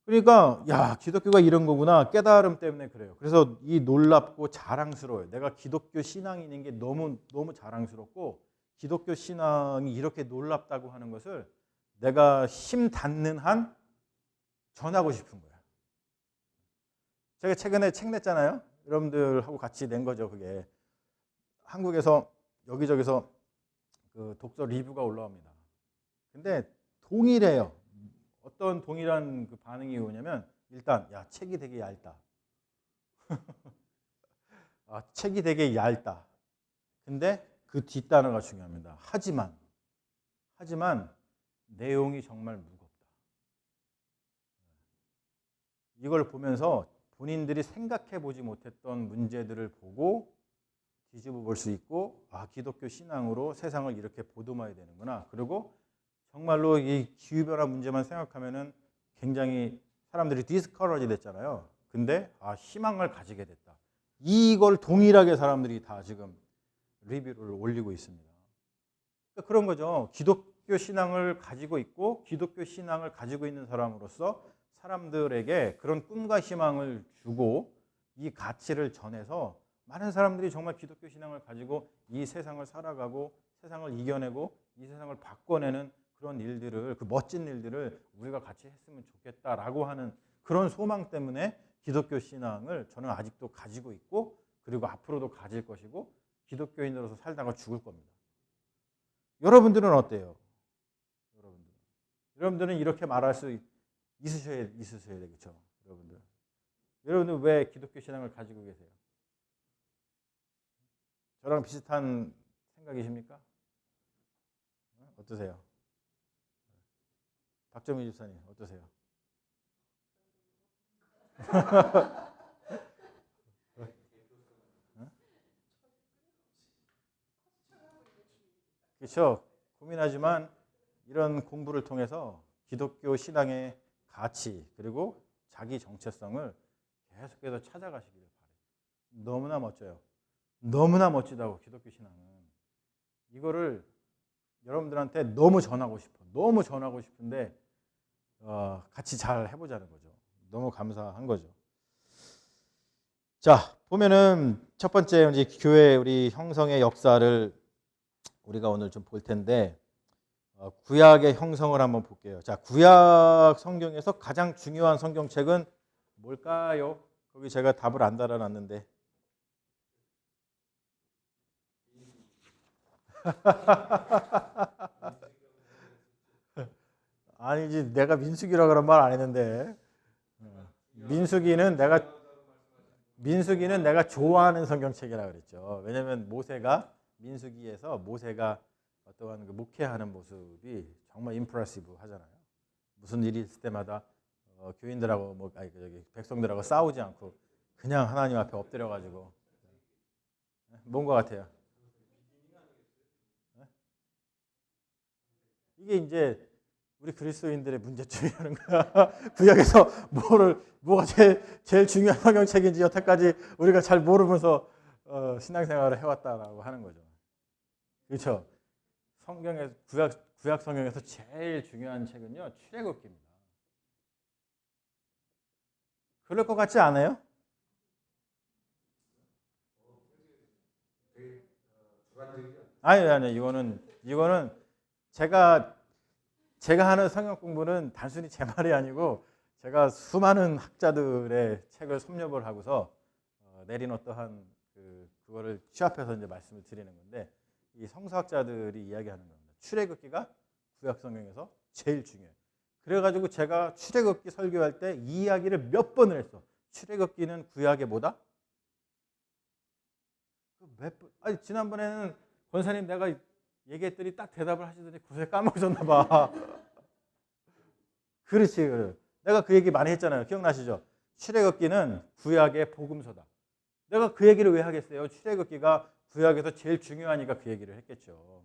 그러니까 기독교가 이런 거구나 깨달음 때문에 그래요. 그래서 이 놀랍고 자랑스러워요. 내가 기독교 신앙인인 게 너무 자랑스럽고 기독교 신앙이 이렇게 놀랍다고 하는 것을 내가 힘 닿는 한 전하고 싶은 거야. 제가 최근에 책 냈잖아요. 여러분들하고 같이 낸 거죠. 그게 한국에서 여기저기서 그 독서 리뷰가 올라옵니다. 근데 동일해요. 어떤 동일한 그 반응이 오냐면 일단 책이 되게 얇다. 책이 되게 얇다. 근데 그 뒷단어가 중요합니다. 하지만 내용이 정말 무겁다. 이걸 보면서 본인들이 생각해 보지 못했던 문제들을 보고 뒤집어 볼 수 있고 기독교 신앙으로 세상을 이렇게 보듬어야 되는구나. 그리고 정말로 이 기후변화 문제만 생각하면은 굉장히 사람들이 디스커러지 됐잖아요. 근데 희망을 가지게 됐다. 이걸 동일하게 사람들이 다 지금 리뷰를 올리고 있습니다. 그러니까 그런 거죠. 기독교 신앙을 가지고 있고 기독교 신앙을 가지고 있는 사람으로서 사람들에게 그런 꿈과 희망을 주고 이 가치를 전해서 많은 사람들이 정말 기독교 신앙을 가지고 이 세상을 살아가고 세상을 이겨내고 이 세상을 바꿔내는 그런 일들을 그 멋진 일들을 우리가 같이 했으면 좋겠다라고 하는 그런 소망 때문에 기독교 신앙을 저는 아직도 가지고 있고 그리고 앞으로도 가질 것이고 기독교인으로서 살다가 죽을 겁니다. 여러분들은 어때요? 여러분들은 이렇게 말할 수 있으셔야 되겠죠. 여러분들 왜 기독교 신앙을 가지고 계세요? 저랑 비슷한 생각이십니까? 어떠세요? 박정희 집사님 어떠세요? 그렇죠. 고민하지만 이런 공부를 통해서 기독교 신앙의 가치 그리고 자기 정체성을 계속해서 찾아가시기를 바래요. 너무나 멋져요. 너무나 멋지다고 기독교 신앙은. 이거를 여러분들한테 너무 전하고 싶어. 너무 전하고 싶은데 같이 잘 해보자는 거죠. 너무 감사한 거죠. 자, 보면은 첫 번째 이제 교회 우리 형성의 역사를 우리가 오늘 좀 볼 텐데 구약의 형성을 한번 볼게요. 자, 구약 성경에서 가장 중요한 성경책은 뭘까요? 거기 제가 답을 안 달아놨는데. 아니지, 내가 민수기라 그런 말 안 했는데. 민수기는 내가 좋아하는 성경책이라 그랬죠. 왜냐하면 민수기에서 모세가 어떠한 그 목회하는 모습이 정말 임프레시브 하잖아요. 무슨 일이 있을 때마다 교인들하고 백성들하고 싸우지 않고 그냥 하나님 앞에 엎드려 가지고 뭔 것 같아요. 이게 이제 우리 그리스도인들의 문제점이라는 거야. 구약에서 뭐가 제일 중요한 성경책인지 여태까지 우리가 잘 모르면서 신앙생활을 해왔다라고 하는 거죠. 그렇죠? 구약 성경에서 제일 중요한 책은요 출애굽기입니다. 그럴 것 같지 않아요? 아니 이거는 제가 하는 성경 공부는 단순히 제 말이 아니고 제가 수많은 학자들의 책을 섭렵을 하고서 내린 어떠한 그거를 취합해서 이제 말씀을 드리는 건데 이 성서학자들이 이야기하는 겁니다. 출애굽기가 구약 성경에서 제일 중요해요. 그래가지고 제가 출애굽기 설교할 때 이 이야기를 몇 번을 했어. 출애굽기는 구약의 뭐다? 아니 지난번에는 권사님 내가 얘기했더니 딱 대답을 하시더니 그새 까먹으셨나 봐. 그렇지. 내가 그 얘기 많이 했잖아요. 기억나시죠? 출애굽기는 구약의 복음서다. 내가 그 얘기를 왜 하겠어요? 출애굽기가 구약에서 제일 중요하니까 그 얘기를 했겠죠.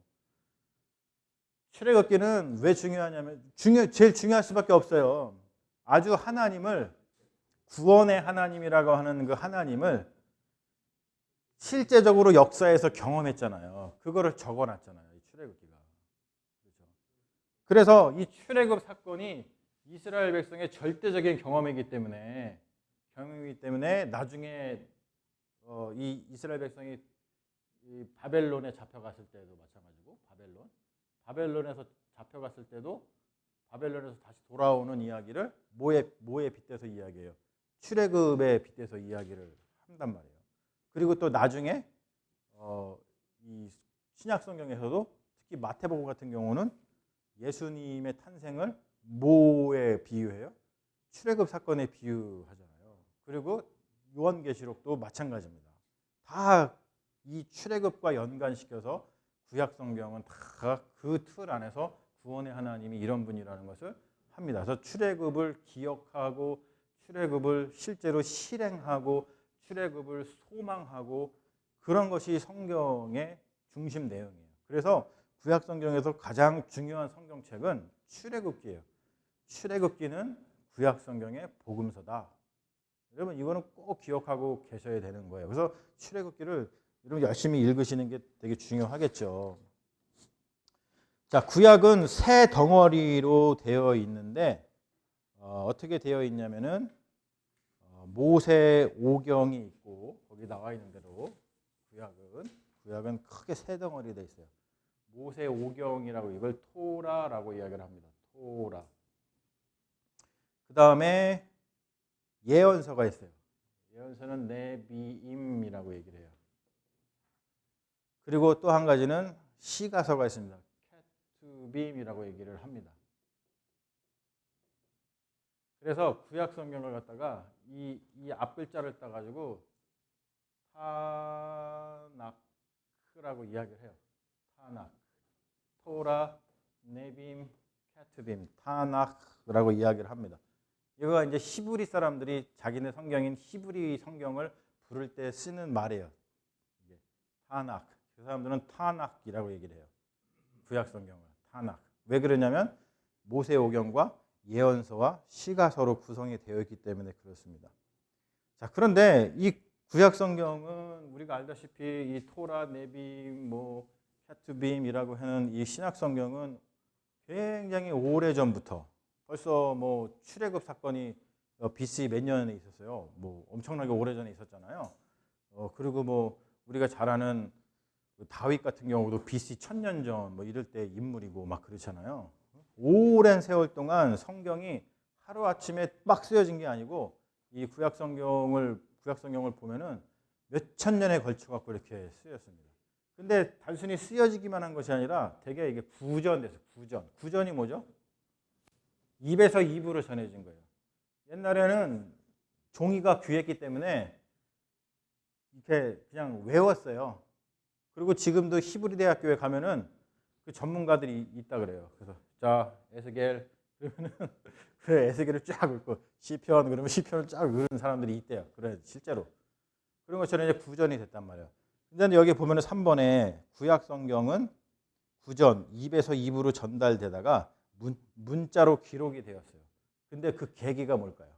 출애굽기는 왜 중요하냐면 제일 중요할 수밖에 없어요. 아주 하나님을 구원의 하나님이라고 하는 그 하나님을 실제적으로 역사에서 경험했잖아요. 그거를 적어놨잖아요. 이 출애굽기가. 그렇죠? 그래서 이 출애굽 사건이 이스라엘 백성의 절대적인 경험이기 때문에 나중에 이 이스라엘 백성이 이 바벨론에 잡혀갔을 때도 마찬가지고 바벨론에서 잡혀갔을 때도 바벨론에서 다시 돌아오는 이야기를 뭐에 빗대서 이야기해요? 출애굽에 빗대서 이야기를 한단 말이에요. 그리고 또 나중에 이 신약 성경에서도 특히 마태복음 같은 경우는 예수님의 탄생을 뭐에 비유해요? 출애굽 사건에 비유하잖아요. 그리고 요한계시록도 마찬가지입니다. 다 이 출애굽과 연관시켜서 구약 성경은 다 그 틀 안에서 구원의 하나님이 이런 분이라는 것을 합니다. 그래서 출애굽을 기억하고 출애굽을 실제로 실행하고 출애굽을 소망하고 그런 것이 성경의 중심 내용이에요. 그래서 구약 성경에서 가장 중요한 성경책은 출애굽기예요. 출애굽기는 구약 성경의 복음서다. 여러분 이거는 꼭 기억하고 계셔야 되는 거예요. 그래서 출애굽기를 여러분 열심히 읽으시는 게 되게 중요하겠죠. 자, 구약은 세 덩어리로 되어 있는데 어떻게 되어 있냐면은 모세 오경이 있고 거기 나와 있는 대로 구약은 크게 세 덩어리 되어 있어요. 모세 오경이라고 이걸 토라라고 이야기를 합니다. 토라. 그 다음에 예언서가 있어요. 예언서는 네비임이라고 얘기를 해요. 그리고 또 한 가지는 시가서가 있습니다. 케투빔이라고 얘기를 합니다. 그래서 구약 성경을 갖다가 이 앞글자를 따가지고 타나크라고 이야기를 해요. 타나크, 토라, 네빔, 케투빔, 타나크라고 이야기를 합니다. 이거가 이제 히브리 사람들이 자기네 성경인 히브리 성경을 부를 때 쓰는 말이에요. 이게 타나크. 그 사람들은 타나크이라고 얘기를 해요. 구약 성경을 타나크. 왜 그러냐면 모세오경과 예언서와 시가서로 구성이 되어 있기 때문에 그렇습니다. 자, 그런데 이 구약 성경은 우리가 알다시피 이 토라, 네빔, 뭐 케투빔이라고 하는 이 신약 성경은 굉장히 오래 전부터 벌써 뭐 출애굽 사건이 BC 몇 년에 있었어요. 뭐 엄청나게 오래 전에 있었잖아요. 그리고 뭐 우리가 잘 아는 다윗 같은 경우도 BC 1000년 전 뭐 이럴 때 인물이고 막 그렇잖아요. 오랜 세월 동안 성경이 하루 아침에 막 쓰여진 게 아니고 이 구약 성경을 보면은 몇천 년에 걸쳐 갖고 이렇게 쓰였습니다. 근데 단순히 쓰여지기만 한 것이 아니라 되게 이게 구전돼서 구전이 뭐죠? 입에서 입으로 전해진 거예요. 옛날에는 종이가 귀했기 때문에 이렇게 그냥 외웠어요. 그리고 지금도 히브리 대학교에 가면은 그 전문가들이 있다 그래요. 그래서 자 에스겔 그러면은 그 에스겔을 쫙 읽고 시편 그러면 시편을 쫙 읽는 사람들이 있대요. 그래 실제로 그런 것처럼 이제 구전이 됐단 말이에요. 근데 여기 보면은 3번에 구약 성경은 구전 입에서 입으로 전달되다가 문자로 기록이 되었어요. 근데 그 계기가 뭘까요?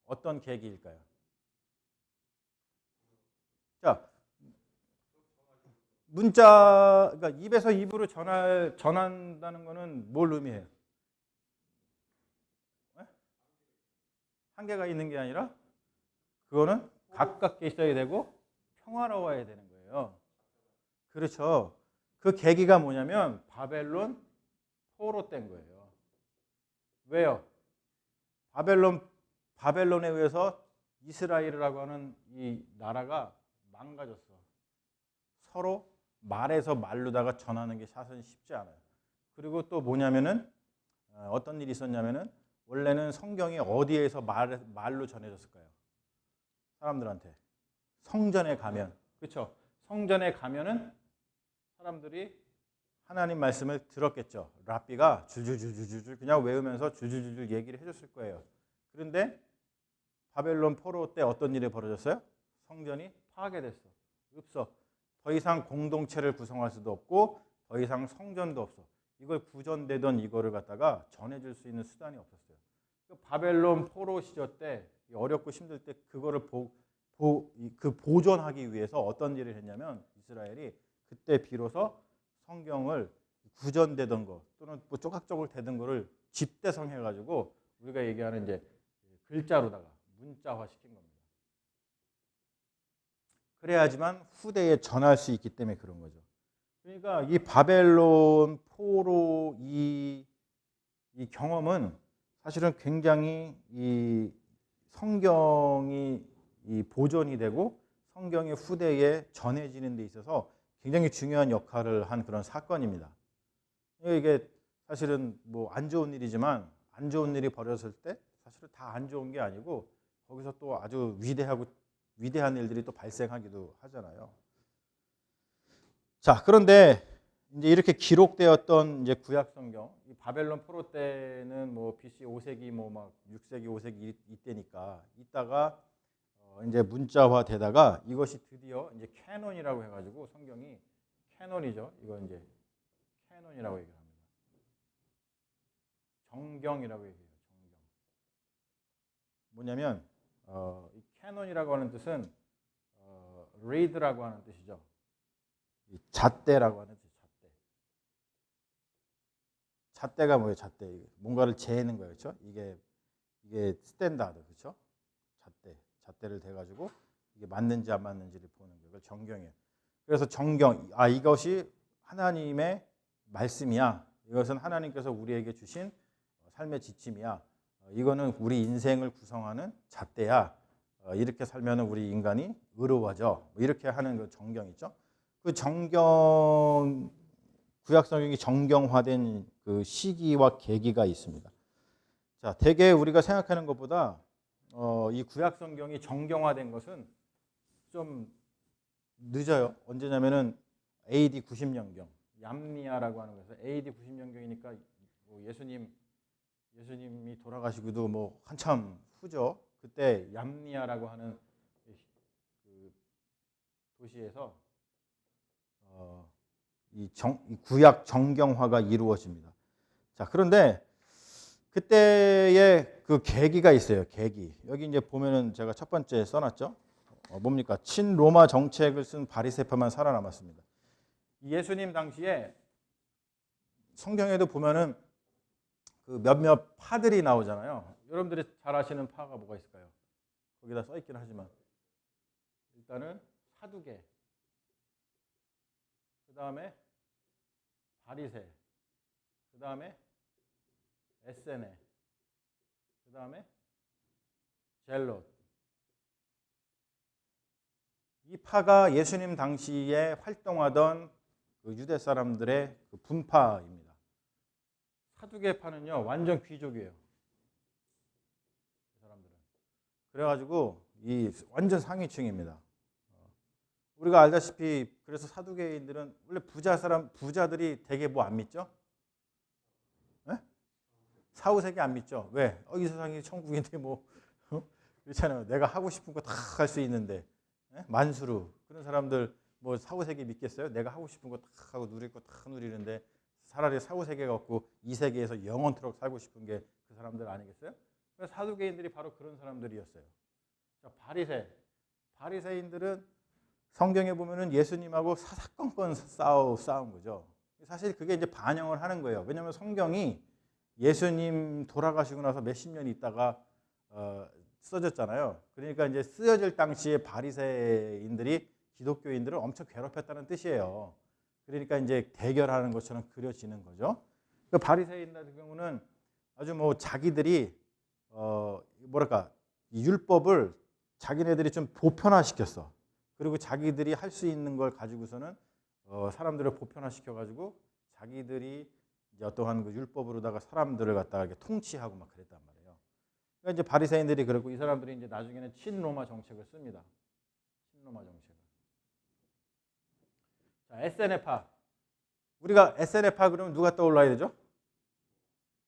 어떤 계기일까요? 자, 문자, 그러니까 입에서 입으로 전한다는 것은 뭘 의미해요? 한계가 있는 게 아니라 그거는 가깝게 있어야 되고 평화로워야 되는 거예요. 그렇죠. 그 계기가 뭐냐면 바벨론 포로 된 거예요. 왜요? 바벨론에 의해서 이스라엘이라고 하는 이 나라가 망가졌어. 서로 말에서 말로다가 전하는 게 사실 쉽지 않아요. 그리고 또 뭐냐면은 어떤 일이 있었냐면은 원래는 성경이 어디에서 말로 전해졌을까요? 사람들한테 성전에 가면 그렇죠. 성전에 가면은 사람들이 하나님 말씀을 들었겠죠. 랍비가 줄줄줄줄줄 그냥 외우면서 줄줄줄줄 얘기를 해줬을 거예요. 그런데 바벨론 포로 때 어떤 일이 벌어졌어요? 성전이 파괴됐어. 없어. 더 이상 공동체를 구성할 수도 없고 더 이상 성전도 없어. 이걸 구전되던 이거를 갖다가 전해줄 수 있는 수단이 없었어요. 바벨론 포로 시절 때 어렵고 힘들 때 그거를 보존하기 위해서 어떤 일을 했냐면 이스라엘이 그때 비로소 성경을 구전되던 거 또는 뭐 조각조각 되던 거를 집대성해가지고 우리가 얘기하는 이제 글자로다가 문자화 시킨 겁니다. 그래야지만 후대에 전할 수 있기 때문에 그런 거죠. 그러니까 이 바벨론 포로 이 경험은 사실은 굉장히 이 성경이 이 보존이 되고 성경이 후대에 전해지는 데 있어서 굉장히 중요한 역할을 한 그런 사건입니다. 이게 사실은 뭐 안 좋은 일이지만 안 좋은 일이 벌어졌을 때 사실은 다 안 좋은 게 아니고 거기서 또 아주 위대한 일들이 또 발생하기도 하잖아요. 자, 그런데 이제 이렇게 기록되었던 이제 구약 성경, 이 바벨론 포로 때는 뭐 BC 5세기 뭐 막 6세기 5세기 이때니까 이따가 이제 문자화 되다가 이것이 드디어 이제 캐논이라고 해가지고 성경이 캐논이죠. 이거 이제 캐논이라고 얘기합니다. 정경이라고 얘기해요. 정경. 뭐냐면 이 캐논이라고 하는 뜻은 read라고 하는 뜻이죠. 이 잣대라고 하는 뜻. 잣대가 뭐예요? 잣대. 뭔가를 재는 거예요. 그렇죠? 이게 스탠다드. 그렇죠? 잣대를 대 가지고 이게 맞는지 안 맞는지를 보는 거예요. 그걸 정경이에요. 그래서 정경 이것이 하나님의 말씀이야. 이것은 하나님께서 우리에게 주신 삶의 지침이야. 이거는 우리 인생을 구성하는 잣대야. 이렇게 살면 우리 인간이 의로워져. 이렇게 하는 그 정경 있죠. 그 정경 구약 성경이 정경화된 그 시기와 계기가 있습니다. 자, 대개 우리가 생각하는 것보다 이 구약 성경이 정경화된 것은 좀 늦어요. 언제냐면은 AD 90년경, 얌니아라고 하는 거에서 AD 90년경이니까 뭐 예수님이 돌아가시고도 뭐 한참 후죠. 그때 얌니아라고 하는 그 도시에서 이 구약 정경화가 이루어집니다. 자, 그런데 그때의 그 계기가 있어요. 계기. 여기 이제 보면은 제가 첫 번째 써놨죠. 뭡니까? 친로마 정책을 쓴 바리새파만 살아남았습니다. 예수님 당시에 성경에도 보면은 그 몇몇 파들이 나오잖아요. 여러분들이 잘 아시는 파가 뭐가 있을까요? 거기다 써 있긴 하지만 일단은 사두개, 그 다음에 바리새, 그 다음에 에세네, 그 다음에 젤롯. 이 파가 예수님 당시에 활동하던 그 유대 사람들의 그 분파입니다. 사두개파는요 완전 귀족이에요. 이 사람들은. 그래가지고 이 완전 상위층입니다. 우리가 알다시피 그래서 사두개인들은 원래 부자들이 되게 뭐 안 믿죠? 네? 사후세계 안 믿죠? 왜? 이 세상이 천국인데 뭐 그렇잖아요. 내가 하고 싶은 거 다 할 수 있는데 만수르 그런 사람들 뭐 사후세계 믿겠어요? 내가 하고 싶은 거 다 하고 누릴 거 다 누리는데 차라리 사후세계가 없고 이 세계에서 영원토록 살고 싶은 게 그 사람들 아니겠어요? 그래서 사두개인들이 바로 그런 사람들이었어요. 자, 바리새인들은 성경에 보면은 예수님하고 사사건건 싸운 거죠. 사실 그게 이제 반영을 하는 거예요. 왜냐하면 성경이 예수님 돌아가시고 나서 몇십 년 있다가 써졌잖아요. 그러니까 이제 쓰여질 당시에 바리새인들이 기독교인들을 엄청 괴롭혔다는 뜻이에요. 그러니까 이제 대결하는 것처럼 그려지는 거죠. 그 바리새인 같은 경우는 아주 뭐 자기들이 뭐랄까 이 율법을 자기네들이 좀 보편화시켰어. 그리고 자기들이 할 수 있는 걸 가지고서는 사람들을 보편화시켜 가지고 자기들이 이제 어떠한 그 율법으로다가 사람들을 갖다가 이렇게 통치하고 막 그랬단 말이에요. 그러니까 이제 바리새인들이 그렇고 이 사람들이 이제 나중에는 친로마 정책을 씁니다. 친로마 정책을. 자, 에세네파. 우리가 에세네파 그러면 누가 떠올라야 되죠?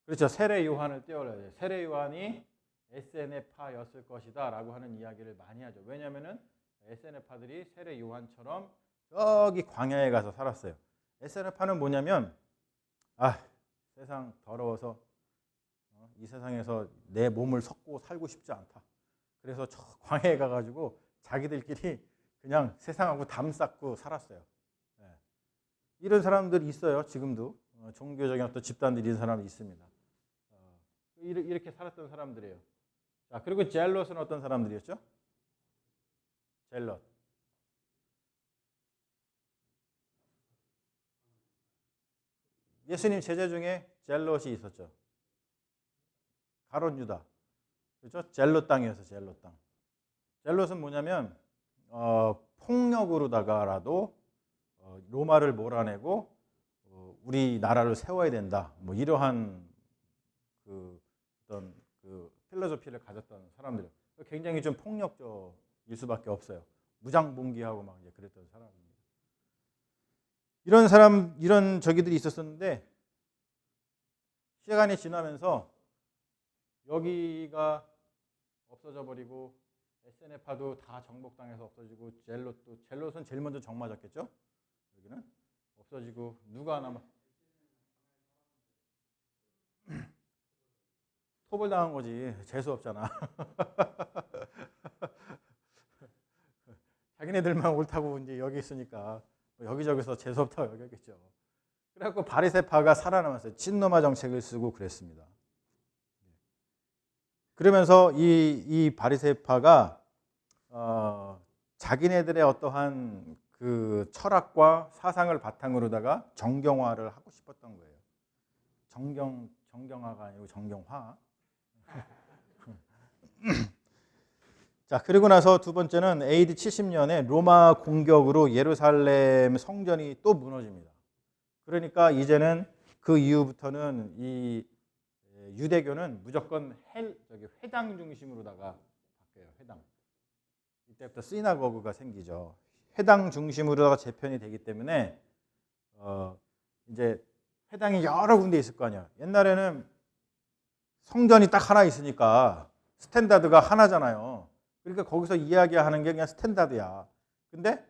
그렇죠. 세례 요한을 떠올려야 돼요. 세례 요한이 에세네파였을 것이다라고 하는 이야기를 많이 하죠. 왜냐하면은 에세네파들이 세례 요한처럼 저기 광야에 가서 살았어요. 에세네파는 뭐냐면 세상 더러워서 이 세상에서 내 몸을 섞고 살고 싶지 않다. 그래서 저 광야에 가가지고 자기들끼리 그냥 세상하고 담 쌓고 살았어요. 이런 사람들이 있어요. 지금도 종교적인 어떤 집단들이 이런 사람이 있습니다. 이렇게 살았던 사람들이에요. 자, 그리고 젤롯은 어떤 사람들이었죠? 젤롯. 예수님 제자 중에 젤롯이 있었죠. 가롯 유다. 그렇죠? 젤롯 땅이어서 젤롯 땅. 젤롯은 뭐냐면 폭력으로다가라도 로마를 몰아내고 우리 나라를 세워야 된다. 뭐 이러한 그 어떤 그 필로소피를 가졌던 사람들. 굉장히 좀 폭력적일 수밖에 없어요. 무장봉기하고 막 이제 그랬던 사람입니다. 이런 저기들이 있었었는데 시간이 지나면서 여기가 없어져 버리고 에세네파도 다 정복당해서 없어지고 젤롯은 제일 먼저 정 맞았겠죠? 여기는 없어지고 누가 남아? 토벌 당한 거지. 재수 없잖아. 자기네들만 옳다고 이제 여기 있으니까 여기저기서 재수 없다고 여겼겠죠. 그래갖고 바리새파가 살아남았어요. 친노마 정책을 쓰고 그랬습니다. 그러면서 이 바리새파가 자기네들의 어떠한 그 철학과 사상을 바탕으로다가 정경화를 하고 싶었던 거예요. 정경화가 아니고 정경화. 자, 그리고 나서 두 번째는 AD 70년에 로마 공격으로 예루살렘 성전이 또 무너집니다. 그러니까 이제는 그 이후부터는 이 유대교는 무조건 회당 중심으로다가 이때부터 시나고그가 생기죠. 회당 중심으로다가 재편이 되기 때문에 이제 회당이 여러 군데 있을 거 아니야. 옛날에는 성전이 딱 하나 있으니까 스탠다드가 하나잖아요. 그러니까 거기서 이야기하는 게 그냥 스탠다드야. 근데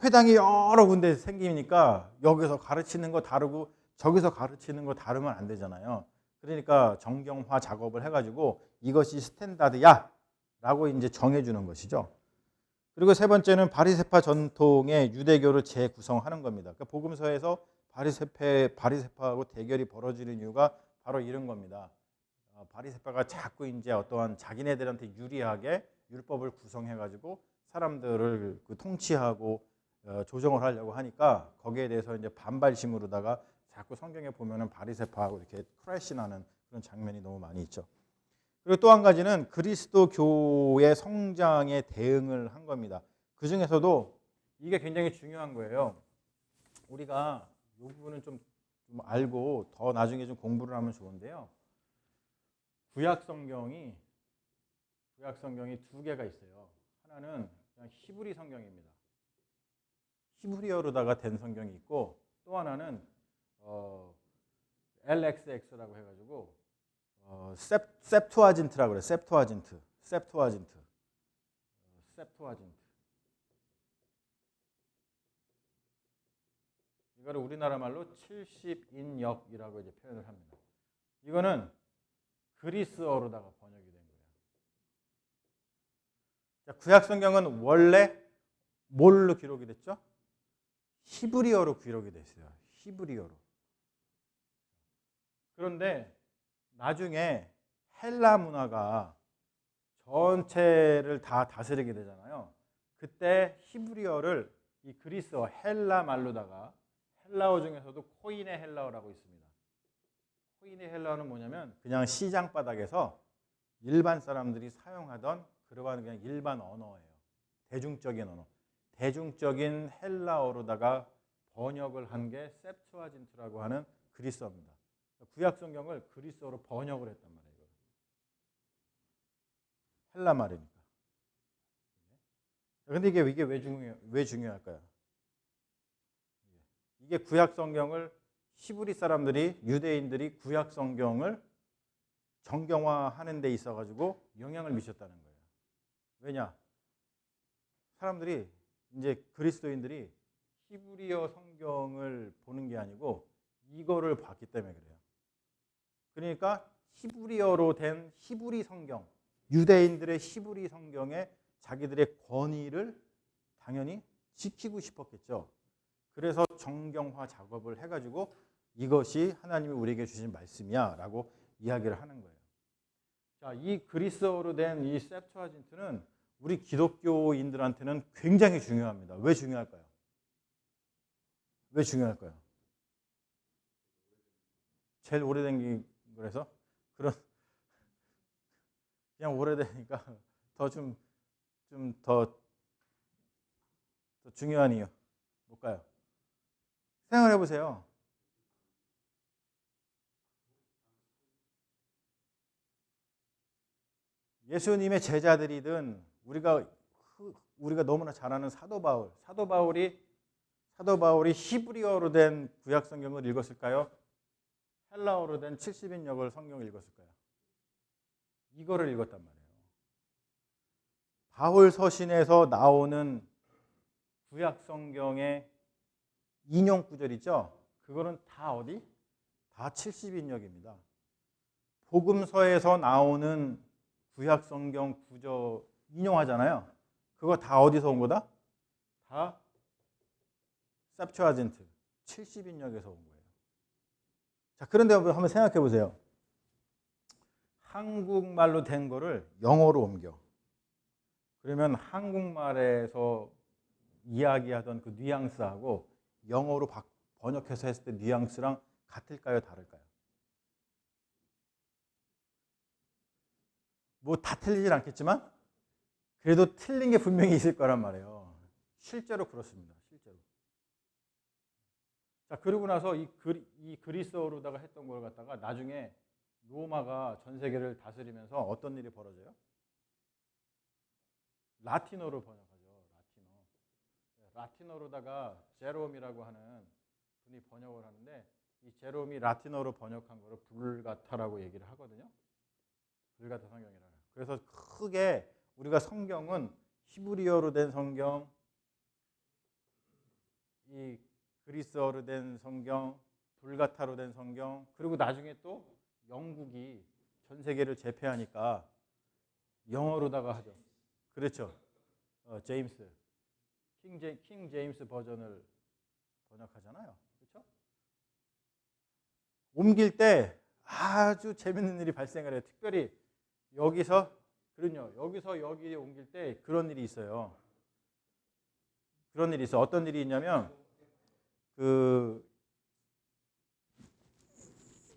회당이 여러 군데 생기니까 여기서 가르치는 거 다르고 저기서 가르치는 거 다르면 안 되잖아요. 그러니까 정경화 작업을 해가지고 이것이 스탠다드야 라고 이제 정해주는 것이죠. 그리고 세 번째는 바리새파 전통의 유대교를 재구성하는 겁니다. 그러니까 복음서에서 바리새파하고 대결이 벌어지는 이유가 바로 이런 겁니다. 바리새파가 자꾸 이제 어떠한 자기네들한테 유리하게 율법을 구성해가지고 사람들을 통치하고 조정을 하려고 하니까 거기에 대해서 이제 반발심으로다가 자꾸 성경에 보면은 바리새파하고 이렇게 크래시나는 그런 장면이 너무 많이 있죠. 그리고 또 한 가지는 그리스도교의 성장에 대응을 한 겁니다. 그 중에서도 이게 굉장히 중요한 거예요. 우리가 이 부분은 좀 알고 더 나중에 좀 공부를 하면 좋은데요. 구약 성경이 두 개가 있어요. 하나는 그냥 히브리 성경입니다. 히브리어로다가 된 성경이 있고 또 하나는 LXX라고 해가지고 셉투아진트라고 그래요. 셉투아진트. 이거를 우리나라 말로 70인역이라고 이제 표현을 합니다. 이거는 그리스어로다가 번역이 된 거예요. 자, 구약 성경은 원래 뭘로 기록이 됐죠? 히브리어로 기록이 됐어요. 히브리어로. 그런데 나중에 헬라 문화가 전체를 다 다스리게 되잖아요. 그때 히브리어를 이 그리스어 헬라 말로다가 헬라어 중에서도 코이네 헬라어라고 있습니다. 코이네 헬라어는 뭐냐면 그냥 시장 바닥에서 일반 사람들이 사용하던 그러한 그냥 일반 언어예요. 대중적인 언어. 대중적인 헬라어로다가 번역을 한 게 셉투아진트라고 하는 그리스어입니다. 구약 성경을 그리스어로 번역을 했단 말이에요. 헬라 말이니까. 그런데 이게 왜 중요할까요? 이게 구약 성경을 히브리 사람들이 유대인들이 구약 성경을 정경화하는 데 있어 가지고 영향을 미쳤다는 거예요. 왜냐? 사람들이 이제 그리스도인들이 히브리어 성경을 보는 게 아니고 이거를 봤기 때문에 그래요. 그러니까 히브리어로 된 히브리 성경, 유대인들의 히브리 성경에 자기들의 권위를 당연히 지키고 싶었겠죠. 그래서 정경화 작업을 해가지고 이것이 하나님이 우리에게 주신 말씀이야 라고 이야기를 하는 거예요. 자, 이 그리스어로 된 이 셉투아진트는 우리 기독교인들한테는 굉장히 중요합니다. 왜 중요할까요? 제일 오래된 거라서 그냥 오래되니까 좀 더 중요한 이유 뭘까요? 생각해 보세요. 예수님의 제자들이든 우리가 너무나 잘 아는 사도 바울이 히브리어로 된 구약 성경을 읽었을까요? 헬라어로 된 70인역을 성경을 읽었을까요? 이거를 읽었단 말이에요. 바울 서신에서 나오는 구약 성경의 인용 구절이죠. 그거는 다 어디? 다 70인역입니다. 복음서에서 나오는 구약 성경 구절 인용하잖아요. 그거 다 어디서 온 거다? 다 셉투아진트 70인역에서 온 거예요. 자, 그런데 한번 생각해 보세요. 한국말로 된 거를 영어로 옮겨. 그러면 한국말에서 이야기하던 그 뉘앙스하고 영어로 번역해서 했을 때 뉘앙스랑 같을까요? 다를까요? 뭐 다 틀리진 않겠지만 그래도 틀린 게 분명히 있을 거란 말이에요. 실제로 그렇습니다. 실제로. 자, 그러고 나서 이 그리스어로다가 했던 걸 갖다가 나중에 로마가 전 세계를 다스리면서 어떤 일이 벌어져요? 라틴어로 번역하죠. 라틴어로다가 제롬이라고 하는 분이 번역을 하는데 이 제롬이 라틴어로 번역한 거를 불가타라고 얘기를 하거든요. 불가타 성경이라고. 그래서 크게 우리가 성경은 히브리어로 된 성경, 이 그리스어로 된 성경, 불가타로 된 성경, 그리고 나중에 또 영국이 전 세계를 제패하니까 영어로다가 하죠. 그렇죠. 제임스, 킹 제임스 버전을 번역하잖아요. 그렇죠? 옮길 때 아주 재밌는 일이 발생을 해요. 특별히 여기서 여기에 옮길 때 그런 일이 있어요. 그런 일이 있어. 어떤 일이 있냐면 그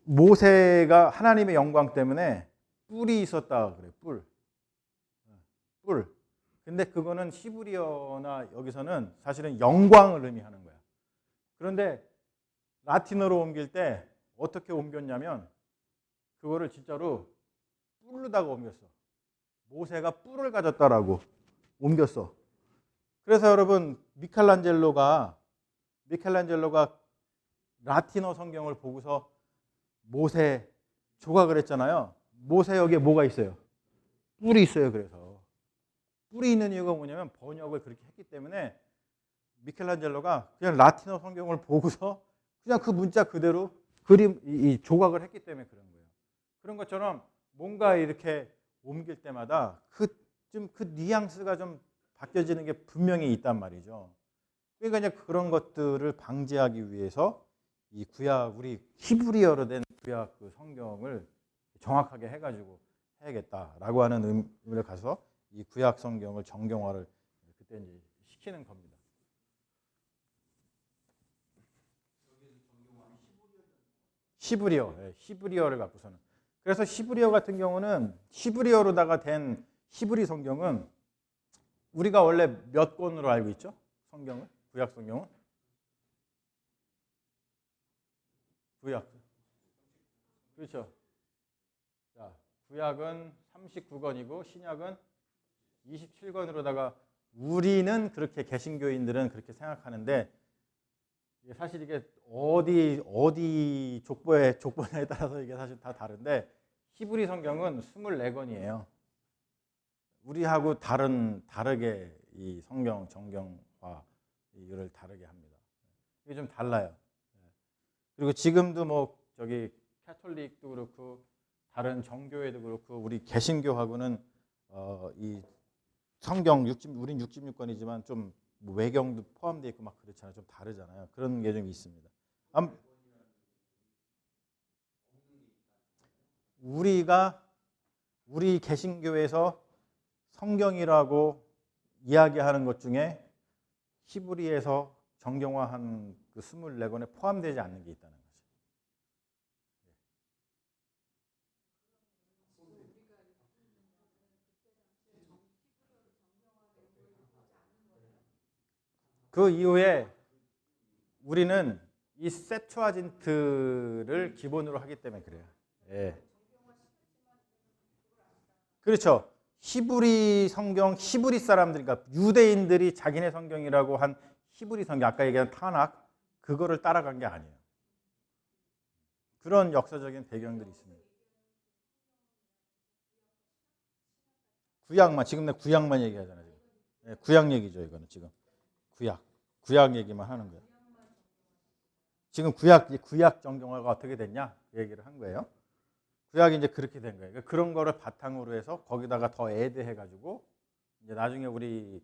모세가 하나님의 영광 때문에 뿔이 있었다 그래. 뿔. 근데 그거는 히브리어나 여기서는 사실은 영광을 의미하는 거야. 그런데 라틴어로 옮길 때 어떻게 옮겼냐면 그거를 진짜로 뿔로다가 옮겼어. 모세가 뿔을 가졌다라고 옮겼어. 그래서 여러분 미켈란젤로가 라틴어 성경을 보고서 모세 조각을 했잖아요. 모세 여기에 뭐가 있어요? 뿔이 있어요. 그래서 뿔이 있는 이유가 뭐냐면 번역을 그렇게 했기 때문에 미켈란젤로가 그냥 라틴어 성경을 보고서 그냥 그 문자 그대로 이 조각을 했기 때문에 그런 거예요. 그런 것처럼 뭔가 이렇게 옮길 때마다 그 뉘앙스가 좀 바뀌어지는 게 분명히 있단 말이죠. 그러니까 이제 그런 것들을 방지하기 위해서 이 구약 우리 히브리어로 된 구약 그 성경을 정확하게 해가지고 해야겠다라고 하는 의미를 가서 이 구약 성경을 정경화를 그때 이제 시키는 겁니다. 히브리어를 갖고서는. 그래서 히브리어 같은 경우는 히브리어로다가 된 히브리 성경은 우리가 원래 몇 권으로 알고 있죠? 성경을? 구약 성경은? 구약. 그렇죠. 자, 구약은 39권이고 신약은 27권으로다가 우리는 그렇게 개신교인들은 그렇게 생각하는데 사실 이게 어디 족보냐에 따라서 이게 사실 다 다른데 히브리 성경은 24권이에요. 우리하고 다르게 이 성경 정경화 이거를 다르게 합니다. 이게 좀 달라요. 그리고 지금도 뭐 저기 캐톨릭도 그렇고 다른 정교회도 그렇고 우리 개신교하고는 이 성경 우린 66권이지만 좀 뭐 외경도 포함되어 있고 막 그렇잖아요. 좀 다르잖아요. 그런 게 좀 있습니다. 우리 개신교에서 성경이라고 이야기하는 것 중에 히브리에서 정경화한 그 24권에 포함되지 않는 게 있다는 거죠. 그 이후에 우리는 이 세투아진트를 기본으로 하기 때문에 그래요. 예. 그렇죠. 히브리 성경, 히브리 사람들, 그러니까 유대인들이 자기네 성경이라고 한 히브리 성경, 아까 얘기한 타낙, 그거를 따라간 게 아니에요. 그런 역사적인 배경들이 있습니다. 구약만, 지금 내 구약만 얘기하잖아요. 지금. 네, 구약 얘기죠, 이거는 지금. 구약 얘기만 하는 거예요. 지금 구약 정경화가 어떻게 됐냐? 그 얘기를 한 거예요. 구약이 이제 그렇게 된 거예요. 그러니까 그런 거를 바탕으로 해서 거기다가 더 애드해가지고 이제 나중에 우리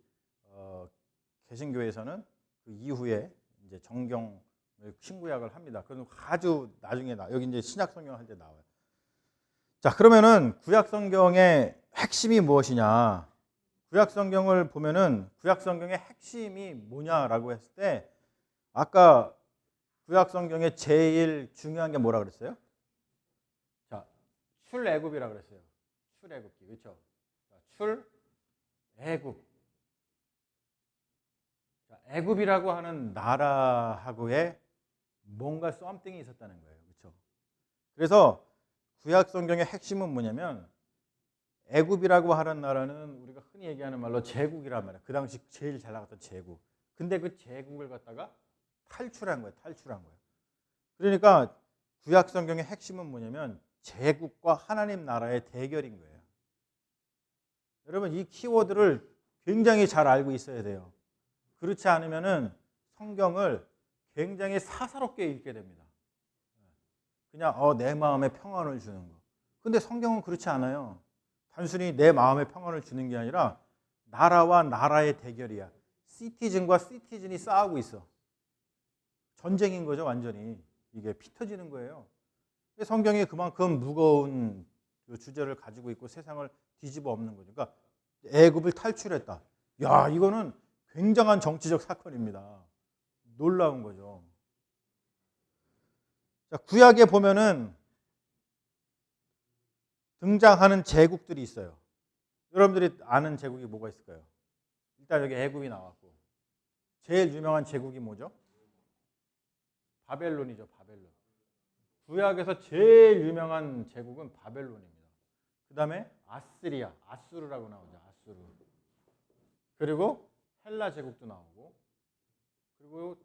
개신교에서는 그 이후에 이제 정경 신구약을 합니다. 그럼 아주 나중에 여기 이제 신약 성경 할 때 나와요. 자, 그러면은 구약 성경의 핵심이 무엇이냐? 구약 성경을 보면은 구약 성경의 핵심이 뭐냐라고 했을 때 아까 구약 성경의 제일 중요한 게 뭐라 그랬어요? 자, 출애굽이라 그랬어요. 출애굽기. 그렇죠? 출애굽. 자, 애굽이라고 하는 나라하고의 뭔가 썸띵이 있었다는 거예요. 그렇죠? 그래서 구약 성경의 핵심은 뭐냐면 애굽이라고 하는 나라는 우리가 흔히 얘기하는 말로 제국이란 말이야. 그 당시 제일 잘 나갔던 제국. 근데 그 제국을 갖다가 탈출한 거예요. 탈출한 거예요. 그러니까 구약 성경의 핵심은 뭐냐면 제국과 하나님 나라의 대결인 거예요. 여러분 이 키워드를 굉장히 잘 알고 있어야 돼요. 그렇지 않으면은 성경을 굉장히 사사롭게 읽게 됩니다. 그냥 내 마음에 평안을 주는 거. 근데 성경은 그렇지 않아요. 단순히 내 마음에 평안을 주는 게 아니라 나라와 나라의 대결이야. 시티즌과 시티즌이 싸우고 있어. 전쟁인 거죠, 완전히. 이게 피 터지는 거예요. 성경이 그만큼 무거운 주제를 가지고 있고 세상을 뒤집어 엎는 거죠. 그러니까 애굽을 탈출했다. 야, 이거는 굉장한 정치적 사건입니다. 놀라운 거죠. 자, 구약에 보면은 등장하는 제국들이 있어요. 여러분들이 아는 제국이 뭐가 있을까요? 일단 여기 애굽이 나왔고 제일 유명한 제국이 뭐죠? 바벨론이죠. 바벨론. 구약에서 제일 유명한 제국은 바벨론입니다. 그 다음에 아스리아, 아수르라고 나오죠. 아수르. 그리고 헬라 제국도 나오고 그리고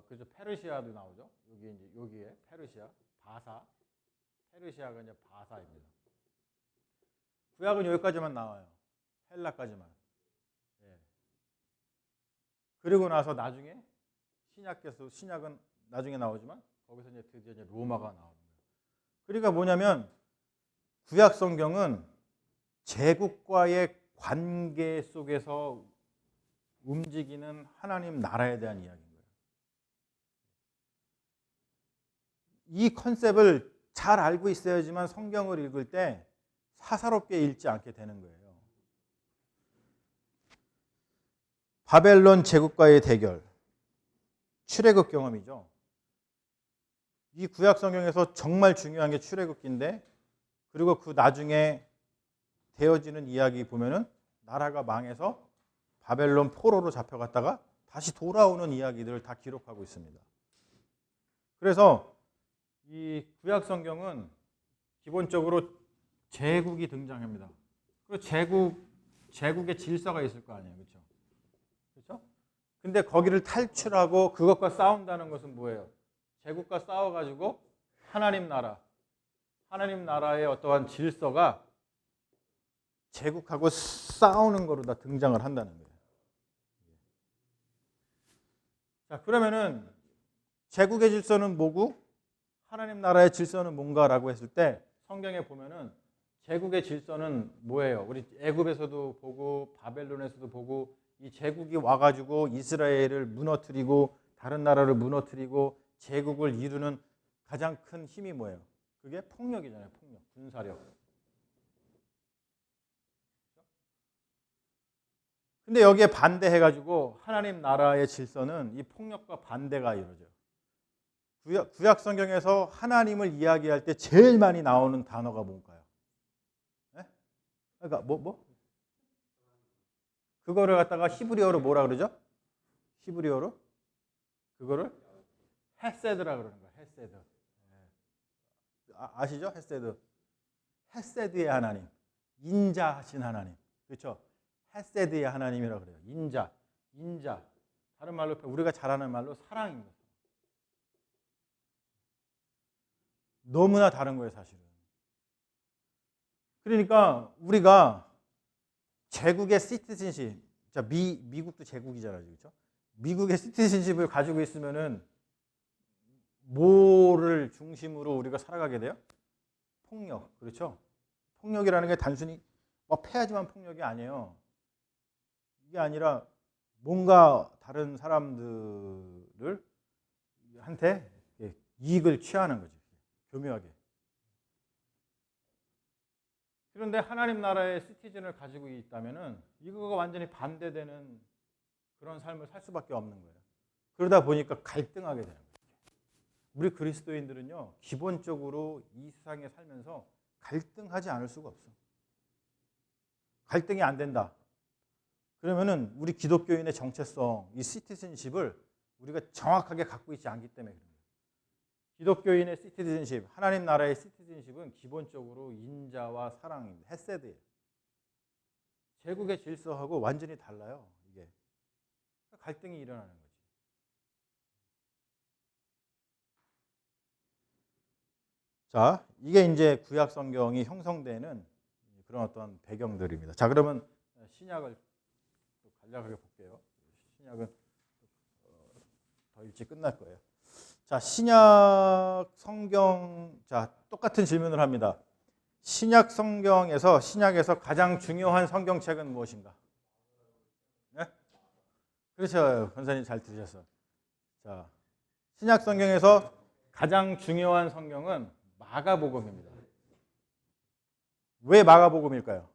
그죠 페르시아도 나오죠. 여기 이제 여기에 페르시아, 바사. 페르시아가 이제 바사입니다. 구약은 여기까지만 나와요. 헬라까지만. 예. 그리고 나서 나중에 신약은 나중에 나오지만 거기서 이제 드디어 이제 로마가 나오는 거예요. 그러니까 뭐냐면 구약 성경은 제국과의 관계 속에서 움직이는 하나님 나라에 대한 이야기인 거예요. 이 컨셉을 잘 알고 있어야지만 성경을 읽을 때 사사롭게 읽지 않게 되는 거예요. 바벨론 제국과의 대결, 출애굽 경험이죠. 이 구약 성경에서 정말 중요한 게 출애굽기인데 그리고 그 나중에 되어지는 이야기 보면은 나라가 망해서 바벨론 포로로 잡혀갔다가 다시 돌아오는 이야기들을 다 기록하고 있습니다. 그래서 이 구약 성경은 기본적으로 제국이 등장합니다. 그리고 제국의 질서가 있을 거 아니에요. 그렇죠? 그렇죠? 근데 거기를 탈출하고 그것과 싸운다는 것은 뭐예요? 제국과 싸워가지고 하나님 나라의 어떠한 질서가 제국하고 싸우는 거로 다 등장을 한다는 거예요. 자, 그러면은 제국의 질서는 뭐고 하나님 나라의 질서는 뭔가라고 했을 때 성경에 보면은 제국의 질서는 뭐예요? 우리 애굽에서도 보고 바벨론에서도 보고 이 제국이 와가지고 이스라엘을 무너뜨리고 다른 나라를 무너뜨리고 제국을 이루는 가장 큰 힘이 뭐예요? 그게 폭력이잖아요. 폭력, 군사력. 근데 여기에 반대해가지고 하나님 나라의 질서는 이 폭력과 반대가 이루어져요. 구약 성경에서 하나님을 이야기할 때 제일 많이 나오는 단어가 뭔가요? 네? 그러니까 그거를 갖다가 히브리어로 뭐라 그러죠? 히브리어로 그거를 헤세드라 그러는 거예요. 헤세드. 아시죠? 헤세드. 헤세드의 하나님, 인자하신 하나님, 그렇죠? 헤세드의 하나님이라고 그래요. 인자. 다른 말로 우리가 잘 아는 말로 사랑입니다. 너무나 다른 거예요, 사실은. 그러니까 우리가 제국의 시티즌십, 미국도 제국이잖아요, 그렇죠? 미국의 시티즌십을 가지고 있으면은 뭐를 중심으로 우리가 살아가게 돼요? 폭력, 그렇죠? 폭력이라는 게 단순히 패야지만 폭력이 아니에요. 이게 아니라 뭔가 다른 사람들을 한테 이익을 취하는 거지, 교묘하게. 그런데 하나님 나라의 시티즌을 가지고 있다면은 이거가 완전히 반대되는 그런 삶을 살 수밖에 없는 거예요. 그러다 보니까 갈등하게 되는 거예요. 우리 그리스도인들은요, 기본적으로 이 세상에 살면서 갈등하지 않을 수가 없어. 갈등이 안 된다. 그러면은 우리 기독교인의 정체성, 이 시티즌십을 우리가 정확하게 갖고 있지 않기 때문에 그래요. 기독교인의 시티즌십, 하나님 나라의 시티즌십은 기본적으로 인자와 사랑입니다. 헤세드예요. 제국의 질서하고 완전히 달라요. 이게 갈등이 일어나는 거지. 자, 이게 이제 구약 성경이 형성되는 그런 어떤 배경들입니다. 자, 그러면 신약을 간략하게 볼게요. 신약은 더 일찍 끝날 거예요. 자, 신약 성경, 자, 똑같은 질문을 합니다. 신약에서 가장 중요한 성경책은 무엇인가? 네? 그렇죠. 권사님 잘 들으셨어요. 자, 신약 성경에서 가장 중요한 성경은 마가복음입니다. 왜 마가복음일까요?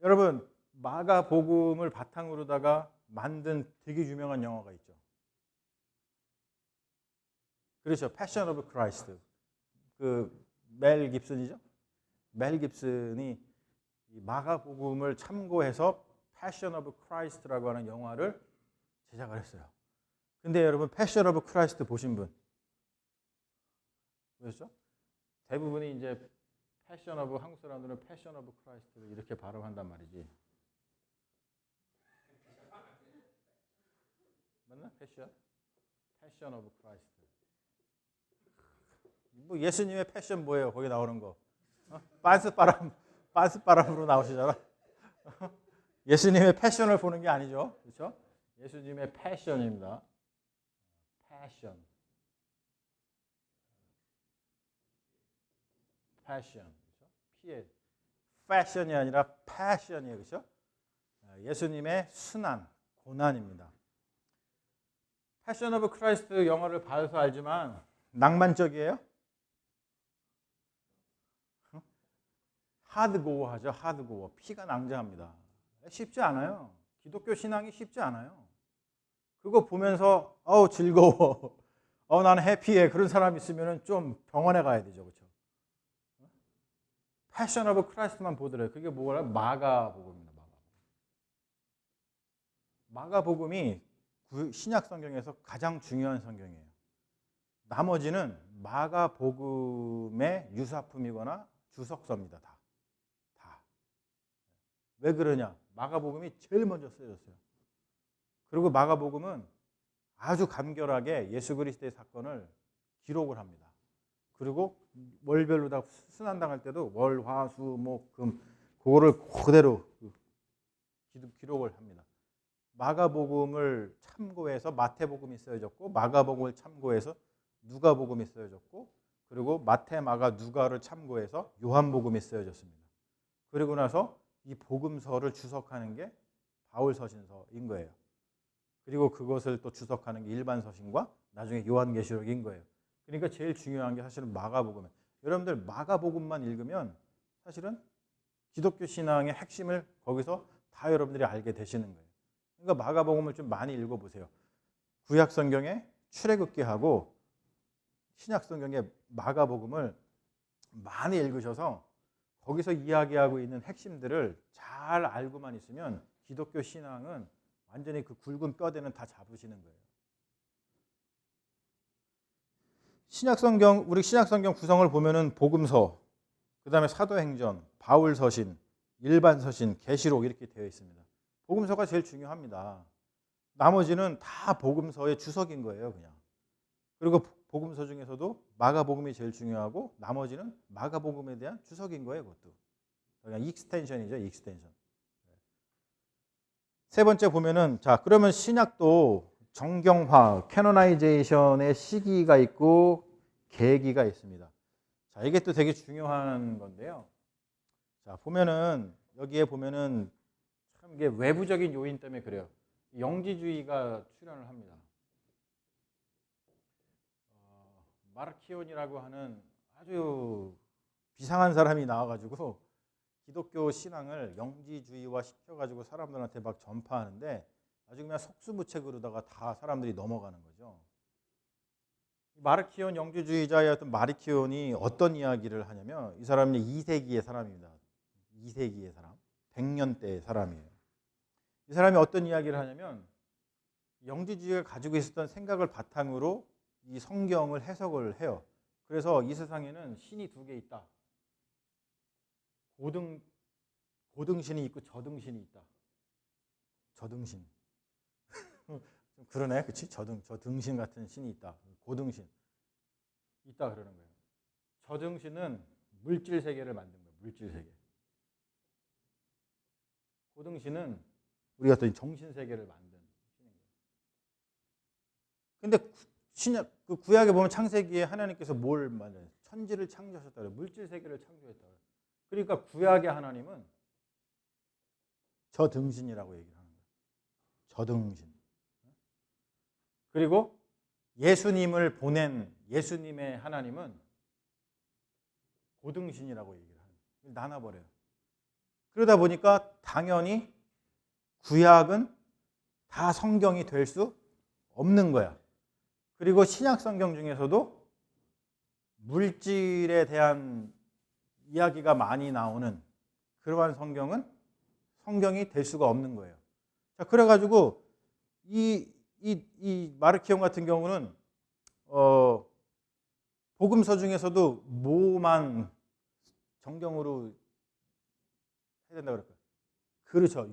여러분, 마가복음을 바탕으로다가 만든 되게 유명한 영화가 있죠. 그렇죠. 패션 오브 크라이스트. 그 멜 깁슨이죠. 멜 깁슨이 이 마가복음을 참고해서 패션 오브 크라이스트라고 하는 영화를 제작을 했어요. 근데 여러분 패션 오브 크라이스트 보신 분 보셨죠? 대부분이 이제 패션 오브, 한국 사람들은 패션 오브 크라이스트를 이렇게 발음한단 말이지. 맞나? 패션 오브 크라이스트. 뭐 예수님의 패션 뭐예요? 거기 나오는 거. 빤스바람으로 나오시잖아. 예수님의 패션을 보는 게 아니죠. 그렇죠? 예수님의 패션입니다. 패션. 그렇죠? 피해. 패션이 아니라 패션이에요. 그렇죠? 예수님의 순환, 고난입니다. 패션 오브 크라이스트 영화를 봐서 알지만 낭만적이에요? 하드고어 하죠. 하드고어. 피가 낭자합니다. 쉽지 않아요. 기독교 신앙이 쉽지 않아요. 그거 보면서 즐거워. 나는 해피해. 그런 사람 있으면 좀 병원에 가야 되죠. 그렇죠? 패션 오브 크라이스트만 보더라고요. 그게 뭐라? 마가복음입니다. 마가복음이 신약 성경에서 가장 중요한 성경이에요. 나머지는 마가복음의 유사품이거나 주석서입니다. 다. 왜 그러냐? 마가복음이 제일 먼저 쓰여졌어요. 그리고 마가복음은 아주 간결하게 예수 그리스도의 사건을 기록을 합니다. 그리고 월별로 다 순환당할 때도 월, 화, 수, 목, 금 그거를 그대로 기록을 합니다. 마가복음을 참고해서 마태복음이 쓰여졌고 마가복음을 참고해서 누가복음이 쓰여졌고 그리고 마태, 마가, 누가를 참고해서 요한복음이 쓰여졌습니다. 그리고 나서 이 복음서를 주석하는 게 바울서신서인 거예요. 그리고 그것을 또 주석하는 게 일반서신과 나중에 요한계시록인 거예요. 그러니까 제일 중요한 게 사실은 마가복음이에요. 여러분들 마가복음만 읽으면 사실은 기독교 신앙의 핵심을 거기서 다 여러분들이 알게 되시는 거예요. 그러니까 마가복음을 좀 많이 읽어보세요. 구약성경의 출애굽기하고 신약성경의 마가복음을 많이 읽으셔서 거기서 이야기하고 있는 핵심들을 잘 알고만 있으면 기독교 신앙은 완전히 그 굵은 뼈대는 다 잡으시는 거예요. 우리 신약성경 구성을 보면은 복음서, 그 다음에 사도행전, 바울서신, 일반서신, 계시록 이렇게 되어 있습니다. 복음서가 제일 중요합니다. 나머지는 다 복음서의 주석인 거예요, 그냥. 그리고 복음서 중에서도 마가복음이 제일 중요하고 나머지는 마가복음에 대한 주석인 거예요, 그것도. 그냥 익스텐션이죠, 익스텐션. 세 번째 보면은 그러면 신약도 정경화, 캐노나이제이션의 시기가 있고 계기가 있습니다. 이게 또 되게 중요한 건데요. 보면은 여기에 보면은 참 이게 외부적인 요인 때문에 그래요. 영지주의가 출현을 합니다. 마르키온이라고 하는 아주 비상한 사람이 나와가지고 기독교 신앙을 영지주의화 시켜가지고 사람들한테 막 전파하는데 아주 그냥 속수무책으로다가 다 사람들이 넘어가는 거죠. 마르키온 영지주의자였던 마르키온이 어떤 이야기를 하냐면 이 사람이 2세기의 사람입니다. 2세기의 사람, 100년대의 사람이에요. 이 사람이 어떤 이야기를 하냐면 영지주의가 가지고 있었던 생각을 바탕으로 이 성경을 해석을 해요. 그래서 이 세상에는 신이 두 개 있다. 고등신이 있고 저등신이 있다. 저등신. 좀 그러네, 그렇지? 저등신 같은 신이 있다. 고등신 있다 그러는 거예요. 저등신은 물질 세계를 만든 거예요. 물질 세계. 고등신은 우리가 또 정신 세계를 만든 신인 거예요. 근데 신약 그 구약에 보면 창세기에 하나님께서 뭘 말해요? 천지를 창조하셨다 그래요. 물질 세계를 창조했다 그래요. 그러니까 구약의 하나님은 저등신이라고 얘기를 하는 거예요. 저등신. 그리고 예수님을 보낸 예수님의 하나님은 고등신이라고 얘기를 하는 거예요. 나눠버려요. 그러다 보니까 당연히 구약은 다 성경이 될 수 없는 거야. 그리고 신약 성경 중에서도 물질에 대한 이야기가 많이 나오는 그러한 성경은 성경이 될 수가 없는 거예요. 자, 그래가지고 이 마르키온 같은 경우는 복음서 중에서도 뭐만 정경으로 해야 된다 그럴까요? 그렇죠.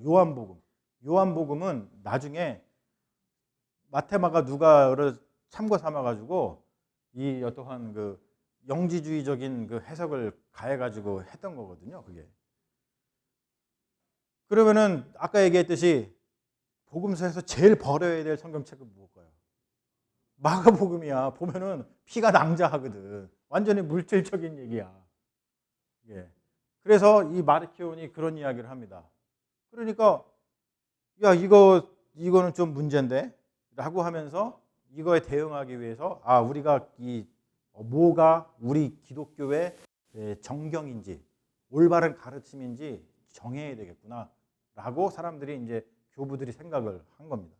요한복음은 나중에 마테마가 누가를 참고 삼아가지고 이 어떠한 그 영지주의적인 그 해석을 가해가지고 했던 거거든요. 그게. 그러면은 아까 얘기했듯이 복음서에서 제일 버려야 될 성경책은 무엇일까요? 마가복음이야. 보면은 피가 낭자하거든. 완전히 물질적인 얘기야. 예. 그래서 이 마르키온이 그런 이야기를 합니다. 그러니까 야 이거는 좀 문제인데 라고 하면서 이거에 대응하기 위해서 우리가 뭐가 우리 기독교의 정경인지 올바른 가르침인지 정해야 되겠구나 라고 사람들이 이제 교부들이 생각을 한 겁니다.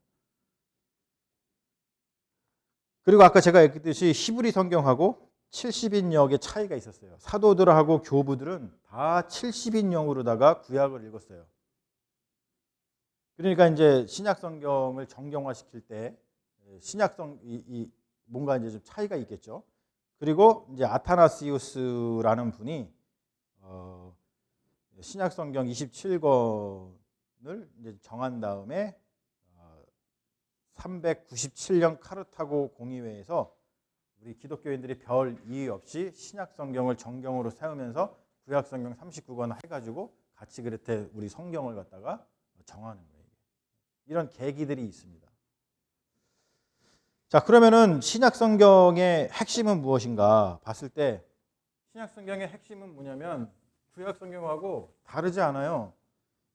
그리고 아까 제가 얘기했듯이 히브리 성경하고 70인역의 차이가 있었어요. 사도들하고 교부들은 다 70인역으로다가 구약을 읽었어요. 그러니까 이제 신약 성경을 정경화시킬 때 신약성 뭔가 이제 좀 차이가 있겠죠. 그리고 이제 아타나시우스라는 분이 신약 성경 27권을 이제 정한 다음에 397년 카르타고 공의회에서 우리 기독교인들이 별 이의 없이 신약 성경을 정경으로 세우면서 구약 성경 39권 해가지고 같이 그렇게 우리 성경을 갖다가 정하는 거예요. 이런 계기들이 있습니다. 자, 그러면은 신약 성경의 핵심은 무엇인가 봤을 때 신약 성경의 핵심은 뭐냐면 구약 성경하고 다르지 않아요.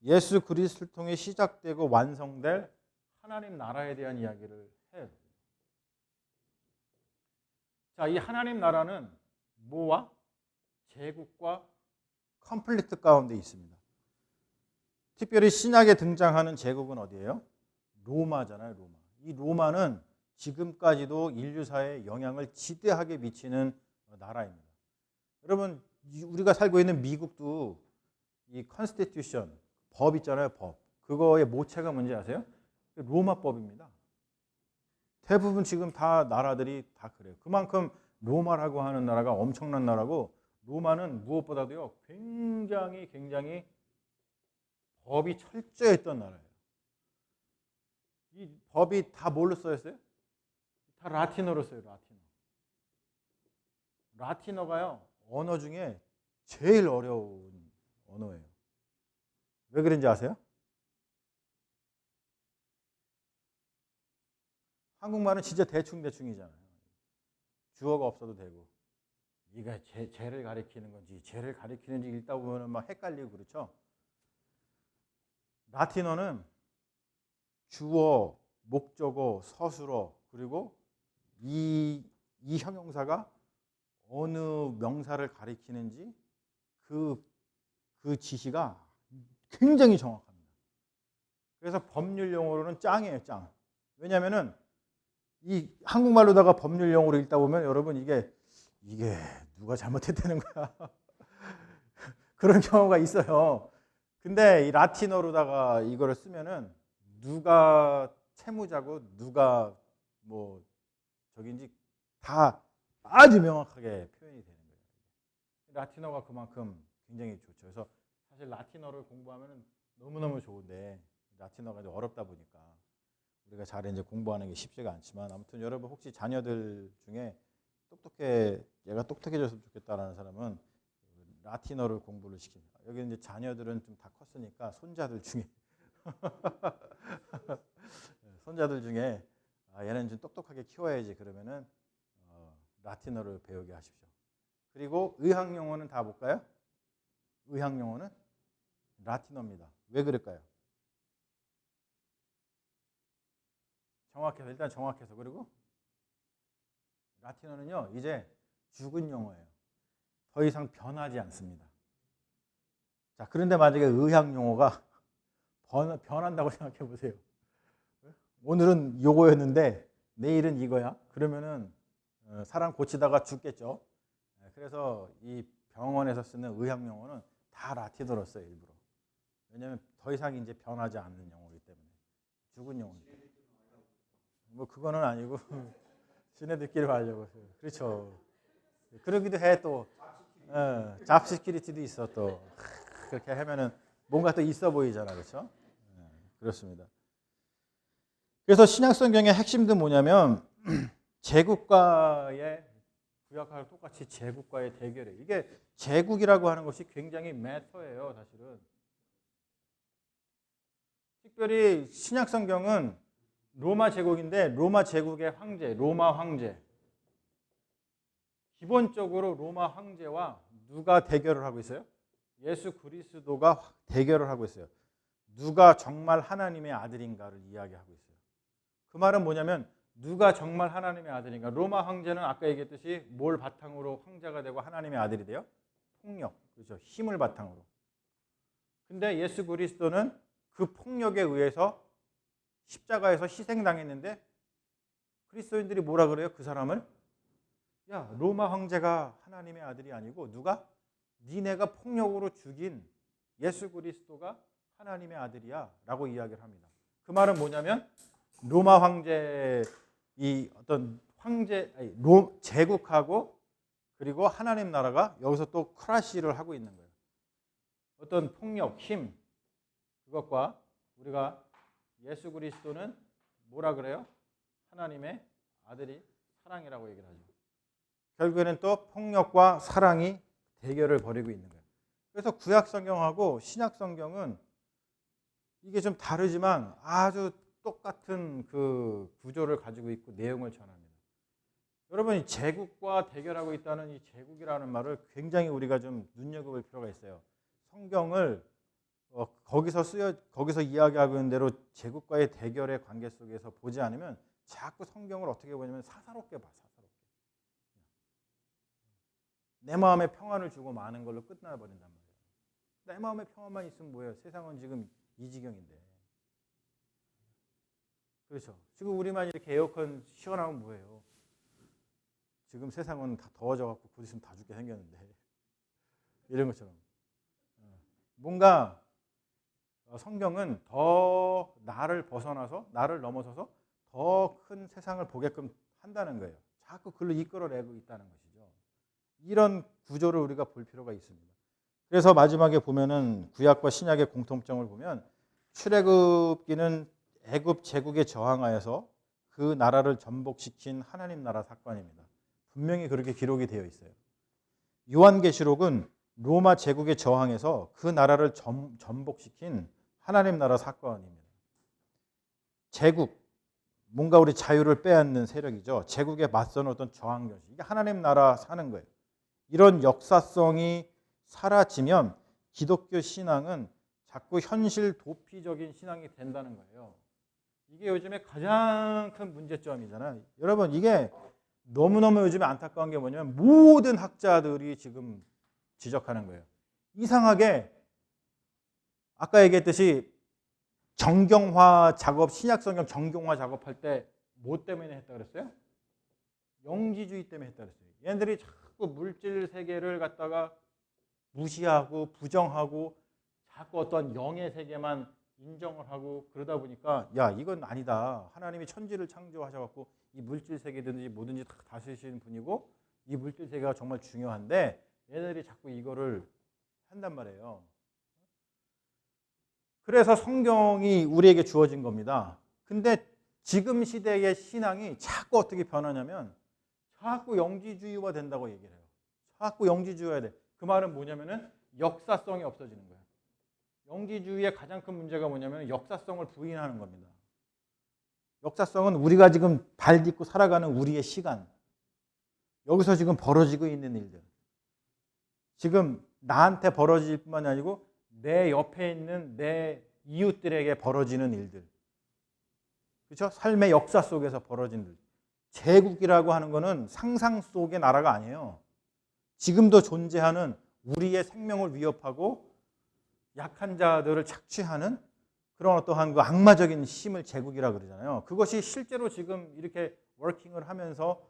예수 그리스도를 통해 시작되고 완성될 하나님 나라에 대한 이야기를 해요. 자, 이 하나님 나라는 뭐와 제국과 컴플리트 가운데 있습니다. 특별히 신약에 등장하는 제국은 어디예요? 로마잖아요, 로마. 이 로마는 지금까지도 인류사에 영향을 지대하게 미치는 나라입니다. 여러분, 우리가 살고 있는 미국도 이 컨스티튜션, 법 있잖아요, 법. 그거의 모체가 뭔지 아세요? 로마법입니다. 대부분 지금 다 나라들이 다 그래요. 그만큼 로마라고 하는 나라가 엄청난 나라고 로마는 무엇보다도요, 굉장히 법이 철저했던 나라예요. 이 법이 다 뭘로 써였어요? 다 라틴어로 써요. 라틴어가요, 언어 중에 제일 어려운 언어예요. 왜 그런지 아세요? 한국말은 진짜 대충이잖아요. 주어가 없어도 되고. 이게 죄를 가리키는 건지 죄를 가리키는지 읽다 보면 막 헷갈리고 그렇죠. 라틴어는 주어, 목적어, 서술어 그리고 이 형용사가 어느 명사를 가리키는지 그 지시가 굉장히 정확합니다. 그래서 법률 용어로는 짱이에요, 짱. 왜냐하면은 이 한국말로다가 법률 용어로 읽다 보면 여러분 이게 누가 잘못했다는 거야. 그런 경우가 있어요. 근데 이 라틴어로다가 이거를 쓰면은 누가 채무자고 누가 뭐 저긴지 다 아주 명확하게 표현이 되는 거예요. 라틴어가 그만큼 굉장히 좋죠. 그래서 사실 라틴어를 공부하면 너무너무 좋은데 라틴어가 이제 어렵다 보니까 우리가 잘 이제 공부하는 게 쉽지가 않지만 아무튼 여러분 혹시 자녀들 중에 얘가 똑똑해졌으면 좋겠다라는 사람은 라틴어를 공부를 시킵니다. 여기 이제 자녀들은 좀 다 컸으니까 손자들 중에 얘는 좀 똑똑하게 키워야지 그러면은 라틴어를 배우게 하십시오. 그리고 의학 용어는 다 볼까요? 의학 용어는 라틴어입니다. 왜 그럴까요? 일단 정확해서. 그리고 라틴어는요 이제 죽은 용어예요. 더 이상 변하지 않습니다. 자, 그런데 만약에 의학 용어가 변한다고 생각해 보세요. 오늘은 요거였는데 내일은 이거야. 그러면은 사람 고치다가 죽겠죠. 그래서 이 병원에서 쓰는 의학 용어는 다 라틴어로 써요, 일부러. 왜냐하면 더 이상 이제 변하지 않는 용어이기 때문에. 죽은 용어니까. 뭐 그거는 아니고 지네들끼리 하려고. 그렇죠. 그러기도 해 또. 잡시키리티도 있어 또. 그렇게 하면은 뭔가 또 있어 보이잖아, 그렇죠? 그렇습니다. 그래서 신약 성경의 핵심도 뭐냐면 제국과의 구약하고 똑같이 제국과의 대결이에요. 이게 제국이라고 하는 것이 굉장히 매터예요, 사실은. 특별히 신약 성경은 로마 제국인데 로마 제국의 황제, 로마 황제. 기본적으로 로마 황제와 누가 대결을 하고 있어요? 예수 그리스도가 대결을 하고 있어요. 누가 정말 하나님의 아들인가를 이야기하고 있어요. 그 말은 뭐냐면 누가 정말 하나님의 아들인가? 로마 황제는 아까 얘기했듯이 뭘 바탕으로 황제가 되고 하나님의 아들이 돼요? 폭력, 그렇죠? 힘을 바탕으로. 근데 예수 그리스도는 그 폭력에 의해서 십자가에서 희생당했는데 그리스도인들이 뭐라 그래요? 그 사람을? 야, 로마 황제가 하나님의 아들이 아니고 누가? 니네가 폭력으로 죽인 예수 그리스도가 하나님의 아들이야 라고 이야기를 합니다. 그 말은 뭐냐면 로마 황제 이 어떤 제국하고 그리고 하나님 나라가 여기서 또 크라시를 하고 있는 거예요. 어떤 폭력, 힘 그것과 우리가 예수 그리스도는 뭐라 그래요? 하나님의 아들이 사랑이라고 얘기를 하죠. 결국에는 또 폭력과 사랑이 대결을 벌이고 있는 거예요. 그래서 구약 성경하고 신약 성경은 이게 좀 다르지만 아주 똑같은 그 구조를 가지고 있고 내용을 전합니다. 여러분이 제국과 대결하고 있다는 이 제국이라는 말을 굉장히 우리가 좀 눈여겨볼 필요가 있어요. 성경을 거기서 이야기하고 있는 대로 제국과의 대결의 관계 속에서 보지 않으면 자꾸 성경을 어떻게 보냐면 사사롭게 봐. 내 마음에 평안을 주고 마는 걸로 끝나버린단 말이에요. 내 마음에 평안만 있으면 뭐예요? 세상은 지금 이 지경인데. 그렇죠. 지금 우리만 이렇게 에어컨 시원하면 뭐예요? 지금 세상은 다 더워져갖고 곧 있으면 다 죽게 생겼는데. 이런 것처럼. 뭔가 성경은 더 나를 넘어서서 더 큰 세상을 보게끔 한다는 거예요. 자꾸 글로 이끌어내고 있다는 것이죠. 이런 구조를 우리가 볼 필요가 있습니다. 그래서 마지막에 보면은 구약과 신약의 공통점을 보면 출애굽기는 애굽 제국에 저항하여서 그 나라를 전복시킨 하나님 나라 사건입니다. 분명히 그렇게 기록이 되어 있어요. 요한계시록은 로마 제국에 저항해서 그 나라를 전복시킨 하나님 나라 사건입니다. 제국, 뭔가 우리 자유를 빼앗는 세력이죠. 제국에 맞서는 어떤 저항 정신. 이게 하나님 나라 사는 거예요. 이런 역사성이 사라지면 기독교 신앙은 자꾸 현실 도피적인 신앙이 된다는 거예요. 이게 요즘에 가장 큰 문제점이잖아요. 여러분 이게 너무너무 요즘에 안타까운 게 뭐냐면 모든 학자들이 지금 지적하는 거예요. 이상하게 아까 얘기했듯이 정경화 작업, 신약성경 정경화 작업할 때 뭐 때문에 했다 그랬어요? 영지주의 때문에 했다 그랬어요. 얘네들이 자꾸 물질 세계를 갖다가 무시하고 부정하고 자꾸 어떤 영의 세계만 인정을 하고 그러다 보니까 야 이건 아니다. 하나님이 천지를 창조하셔갖고 이 물질 세계든지 뭐든지 다 다스리시는 분이고 이 물질 세계가 정말 중요한데 얘네들이 자꾸 이거를 한단 말이에요. 그래서 성경이 우리에게 주어진 겁니다. 근데 지금 시대의 신앙이 자꾸 어떻게 변하냐면 자꾸 영지주의화 된다고 얘기를 해요. 자꾸 영지주의화 돼. 그 말은 뭐냐면은 역사성이 없어지는 거예요. 영지주의의 가장 큰 문제가 뭐냐면 역사성을 부인하는 겁니다. 역사성은 우리가 지금 발 딛고 살아가는 우리의 시간, 여기서 지금 벌어지고 있는 일들, 지금 나한테 벌어질 뿐만이 아니고 내 옆에 있는 내 이웃들에게 벌어지는 일들, 그렇죠? 삶의 역사 속에서 벌어진 일. 제국이라고 하는 것은 상상 속의 나라가 아니에요. 지금도 존재하는 우리의 생명을 위협하고 약한 자들을 착취하는 그런 어떠한 그 악마적인 힘을 제국이라고 그러잖아요. 그것이 실제로 지금 이렇게 워킹을 하면서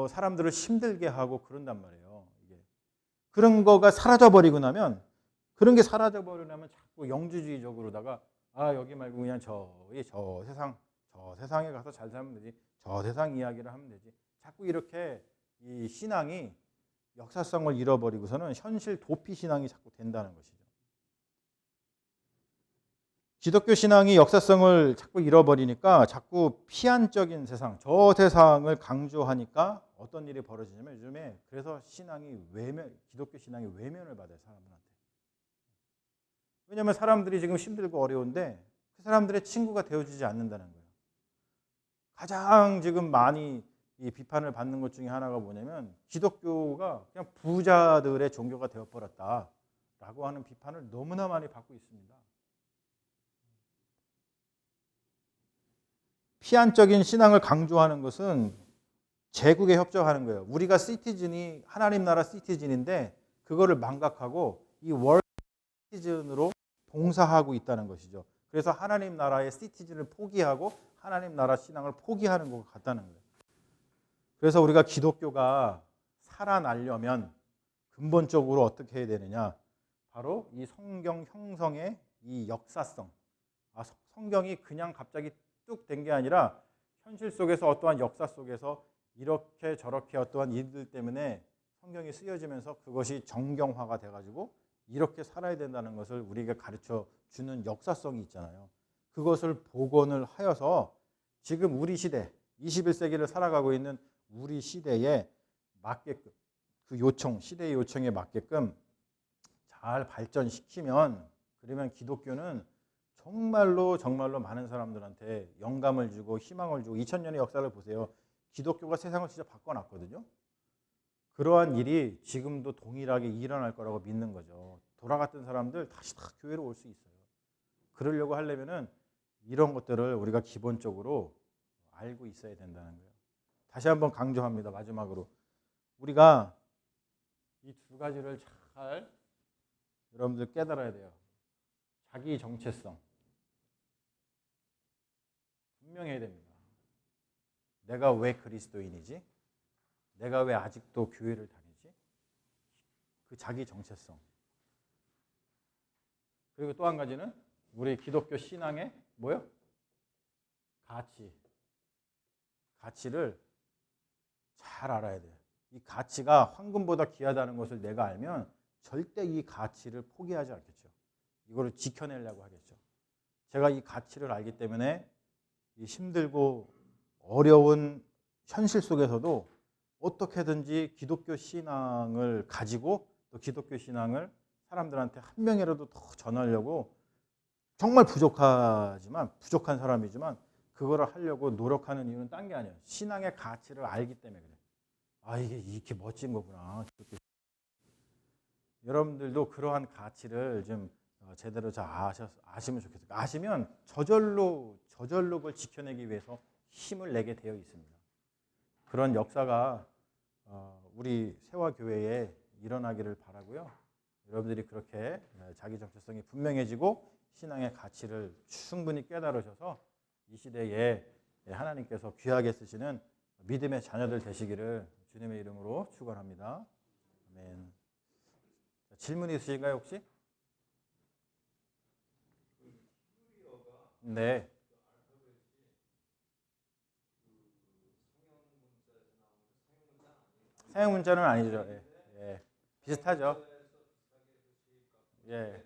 사람들을 힘들게 하고 그런단 말이에요. 이게. 그런 거가 사라져버리고 나면, 그런 게 사라져버리고 나면 자꾸 영주주의적으로다가 여기 말고 그냥 저 세상에 가서 잘 살면 되지, 저 세상 이야기를 하면 되지, 자꾸 이렇게 이 신앙이 역사성을 잃어버리고서는 현실 도피 신앙이 자꾸 된다는 것이죠. 기독교 신앙이 역사성을 자꾸 잃어버리니까 자꾸 피안적인 세상, 저 세상을 강조하니까 어떤 일이 벌어지냐면 요즘에 그래서 기독교 신앙이 외면을 받아요, 사람들한테. 왜냐하면 사람들이 지금 힘들고 어려운데 그 사람들의 친구가 되어주지 않는다는 거예요. 가장 지금 많이 이 비판을 받는 것 중에 하나가 뭐냐면 기독교가 그냥 부자들의 종교가 되어버렸다라고 하는 비판을 너무나 많이 받고 있습니다. 피안적인 신앙을 강조하는 것은 제국에 협조하는 거예요. 우리가 시티즌이 하나님 나라 시티즌인데 그거를 망각하고 이 월 시티즌으로 봉사하고 있다는 것이죠. 그래서 하나님 나라의 시티즌을 포기하고 하나님 나라 신앙을 포기하는 것 같다는 거예요. 그래서 우리가 기독교가 살아나려면 근본적으로 어떻게 해야 되느냐? 바로 이 성경 형성의 이 역사성. 성경이 그냥 갑자기 뚝 된 게 아니라 현실 속에서 어떠한 역사 속에서 이렇게 저렇게 어떠한 일들 때문에 성경이 쓰여지면서 그것이 정경화가 돼가지고 이렇게 살아야 된다는 것을 우리에게 가르쳐 주는 역사성이 있잖아요. 그것을 복원을 하여서 지금 우리 시대, 21세기를 살아가고 있는 우리 시대에 맞게끔, 그 요청, 시대의 요청에 맞게끔 잘 발전시키면, 그러면 기독교는 정말로 많은 사람들한테 영감을 주고 희망을 주고, 2000년의 역사를 보세요. 기독교가 세상을 진짜 바꿔놨거든요. 그러한 일이 지금도 동일하게 일어날 거라고 믿는 거죠. 돌아갔던 사람들 다시 다 교회로 올 수 있어요. 그러려고 하려면은 이런 것들을 우리가 기본적으로 알고 있어야 된다는 거예요. 다시 한번 강조합니다. 마지막으로 우리가 이 두 가지를 잘 여러분들 깨달아야 돼요. 자기 정체성 분명해야 됩니다. 내가 왜 그리스도인이지? 내가 왜 아직도 교회를 다니지? 그 자기 정체성. 그리고 또 한 가지는 우리 기독교 신앙의 뭐요? 가치를 잘 알아야 돼요. 이 가치가 황금보다 귀하다는 것을 내가 알면 절대 이 가치를 포기하지 않겠죠. 이거를 지켜내려고 하겠죠. 제가 이 가치를 알기 때문에 이 힘들고 어려운 현실 속에서도 어떻게든지 기독교 신앙을 가지고 또 기독교 신앙을 사람들한테 한 명이라도 더 전하려고 정말 부족한 사람이지만 그거를 하려고 노력하는 이유는 딴 게 아니에요. 신앙의 가치를 알기 때문에 그래요. 이게 이렇게 멋진 거구나. 여러분들도 그러한 가치를 좀 제대로 잘 아시면 좋겠어요. 아시면 저절로 그걸 지켜내기 위해서 힘을 내게 되어 있습니다. 그런 역사가 우리 세화교회에 일어나기를 바라고요. 여러분들이 그렇게 자기 정체성이 분명해지고 신앙의 가치를 충분히 깨달으셔서 이 시대에 하나님께서 귀하게 쓰시는 믿음의 자녀들 되시기를 주님의 이름으로 축원합니다. 아멘. 질문 있으신가요 혹시? 네. 사용 문자는 아니죠. 예. 비슷하죠. 예.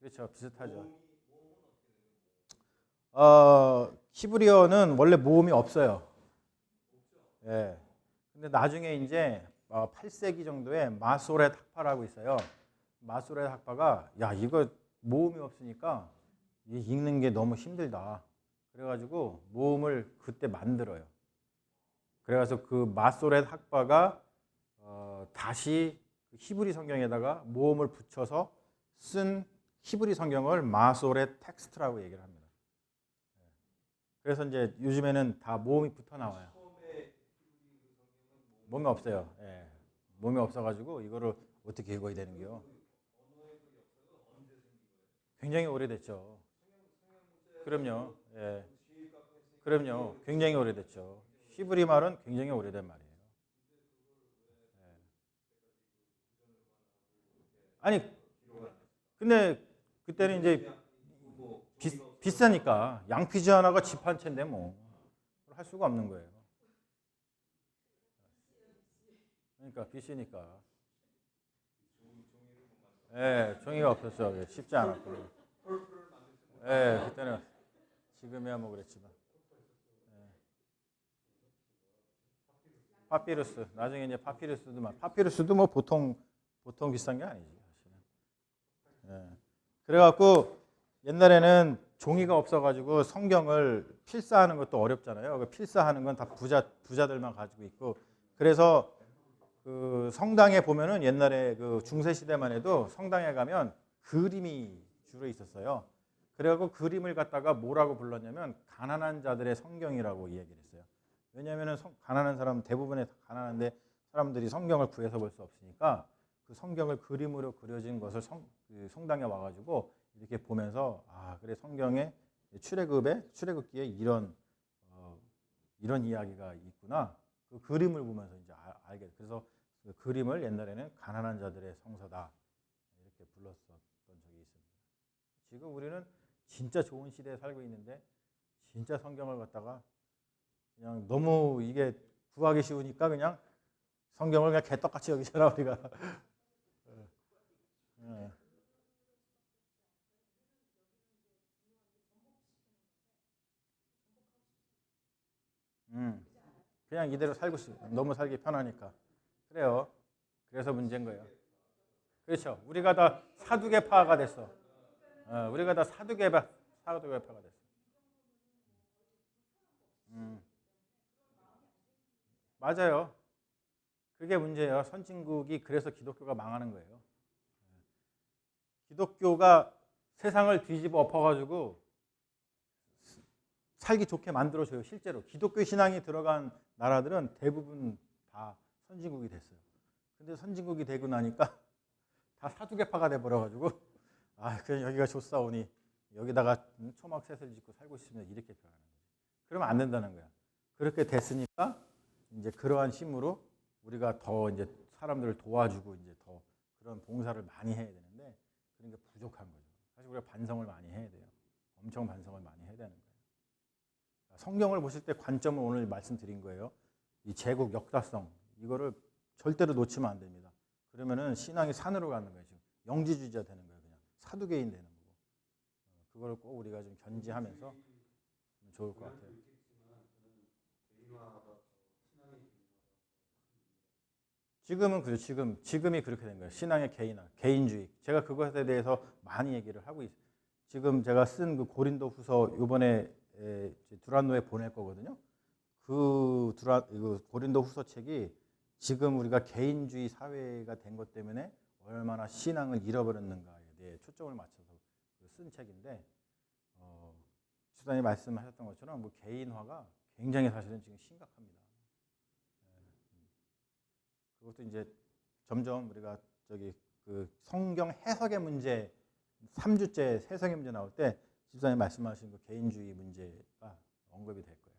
그렇죠. 비슷하죠. 히브리어는 원래 모음이 없어요. 예. 근데 나중에 이제 8세기 정도에 마소렛 학파라고 있어요. 마소렛 학파가 야 이거 모음이 없으니까 읽는 게 너무 힘들다. 그래가지고 모음을 그때 만들어요. 그래서 그 마소렛 학파가 다시 히브리 성경에다가 모음을 붙여서 쓴 히브리 성경을 마소렛 텍스트라고 얘기를 합니다. 그래서 이제 요즘에는 다 모음이 붙어 나와요. 모음이 없어요. 예. 모음이 없어가지고 이거를 어떻게 읽어야 되는 게요? 굉장히 오래됐죠. 그럼요. 예. 그럼요. 굉장히 오래됐죠. 히브리 말은 굉장히 오래된 말이에요. 예. 아니, 근데 그때는 이제 비싸니까 양피지 하나가 집 한 채인데 뭐 할 수가 없는 거예요. 그러니까 비싸니까. 예, 종이가 없었죠. 쉽지 않았고. 예, 그때는 지금이야 뭐 그랬지만. 파피루스. 나중에 이제 파피루스도 뭐 보통 비싼 게 아니지. 예. 그래갖고 옛날에는 종이가 없어가지고 성경을 필사하는 것도 어렵잖아요. 그 필사하는 건 다 부자들만 가지고 있고. 그래서 그 성당에 보면은 옛날에 그 중세 시대만 해도 성당에 가면 그림이 주로 있었어요. 그래갖고 그림을 갖다가 뭐라고 불렀냐면 가난한 자들의 성경이라고 이야기를 했어요. 왜냐하면 가난한 사람 대부분의 가난한데 사람들이 성경을 구해서 볼 수 없으니까 그 성경을 그림으로 그려진 것을 그 성당에 와가지고 이렇게 보면서 아 그래 성경에 출애굽기에 이런 이야기가 있구나. 그 그림을 보면서 이제 알게 돼. 그래서 그 그림을 옛날에는 가난한 자들의 성서다 이렇게 불렀었던 적이 있습니다. 지금 우리는 진짜 좋은 시대에 살고 있는데 진짜 성경을 갖다가 그냥 너무 이게 구하기 쉬우니까 그냥 성경을 그냥 개떡같이 여기잖아 우리가. 그냥 이대로 살고 싶어. 너무 살기 편하니까. 그래요. 그래서 문제인 거예요. 그렇죠. 우리가 다 사두개파가 됐어. 우리가 다 사두개파가 됐어. 맞아요. 그게 문제예요. 선진국이 그래서 기독교가 망하는 거예요. 기독교가 세상을 뒤집어 엎어가지고 살기 좋게 만들어줘요. 실제로 기독교 신앙이 들어간 나라들은 대부분 다 선진국이 됐어요. 근데 선진국이 되고 나니까 다 사두개파가 돼버려가지고 그냥 여기가 좋사오니 여기다가 초막셋을 짓고 살고 싶으면 이렇게 표현하는 거예요. 그러면 안 된다는 거야. 그렇게 됐으니까 이제 그러한 힘으로 우리가 더 이제 사람들을 도와주고 이제 더 그런 봉사를 많이 해야 되는데 그런 게 부족한 거죠. 사실 우리가 반성을 많이 해야 돼요. 엄청 반성을 많이 해야 되는 거예요. 성경을 보실 때 관점을 오늘 말씀드린 거예요. 이 제국 역사성 이거를 절대로 놓치면 안 됩니다. 그러면은 신앙이 산으로 가는 거예요. 지금 영지주의자 되는 거예요. 그냥 사두개인 되는 거고. 그걸 꼭 우리가 좀 견지하면서 좋을 것 같아요. 지금은 그렇죠. 지금이 그렇게 된 거예요. 신앙의 개인주의. 제가 그것에 대해서 많이 얘기를 하고 있어요. 지금 제가 쓴 그 고린도후서 이번에 두란노에 보낼 거거든요. 그 고린도후서 책이 지금 우리가 개인주의 사회가 된 것 때문에 얼마나 신앙을 잃어버렸는가에 대해 초점을 맞춰서 쓴 책인데 주단이 말씀하셨던 것처럼 뭐 개인화가 굉장히 사실은 지금 심각합니다. 그것도 이제 점점 우리가 그 성경 해석의 문제 3주째 해석의 문제 나올 때 집사님 말씀하신 그 개인주의 문제가 언급이 될 거예요.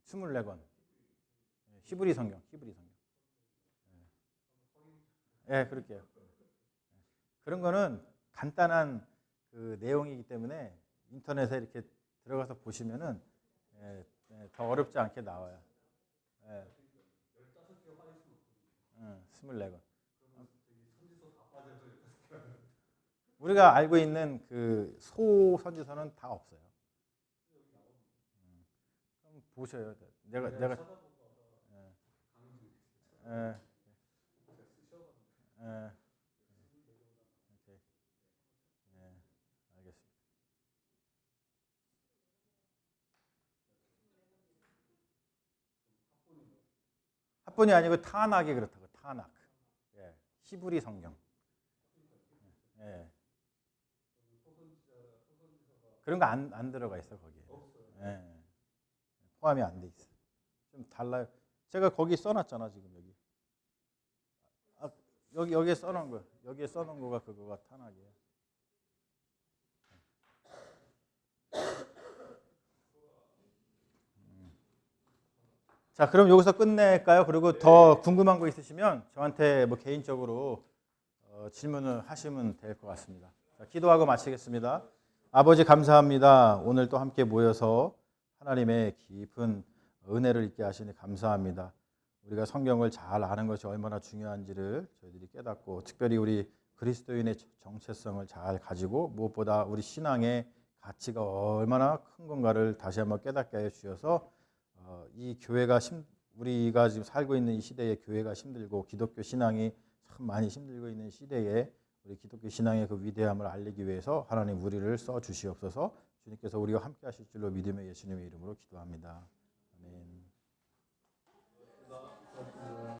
24권. 히브리 성경. 예, 그렇게요. 그런 거는 간단한 그 내용이기 때문에 인터넷에 이렇게 들어가서 보시면은 더 어렵지 않게 나와요. 24권. 우리가 알고 있는 그 소선지서는 다 없어요. 그럼 보셔요. 내가 예, 예, 예, 오케이. 예, 알겠습니다. 합본이 아니고 타낙이 그렇다고 타낙. 예, 히브리 성경. 예, 그런 거 안 들어가 있어 거기에. 예, 포함이 안 돼 있어. 좀 달라요. 제가 거기 써놨잖아 지금 여기. 아, 여기에 써놓은 거, 여기에 써놓은 거가 그거가 타낙이에요. 자, 그럼 여기서 끝낼까요? 그리고 더 궁금한 거 있으시면 저한테 뭐 개인적으로 질문을 하시면 될 것 같습니다. 자, 기도하고 마치겠습니다. 아버지 감사합니다. 오늘 또 함께 모여서 하나님의 깊은 은혜를 있게 하시니 감사합니다. 우리가 성경을 잘 아는 것이 얼마나 중요한지를 저희들이 깨닫고 특별히 우리 그리스도인의 정체성을 잘 가지고 무엇보다 우리 신앙의 가치가 얼마나 큰 건가를 다시 한번 깨닫게 해 주셔서 이 교회가 우리가 지금 살고 있는 이 시대에 교회가 힘들고 기독교 신앙이 참 많이 힘들고 있는 시대에 우리 기독교 신앙의 그 위대함을 알리기 위해서 하나님 우리를 써 주시옵소서. 주님께서 우리와 함께 하실 줄로 믿음의 예수님의 이름으로 기도합니다.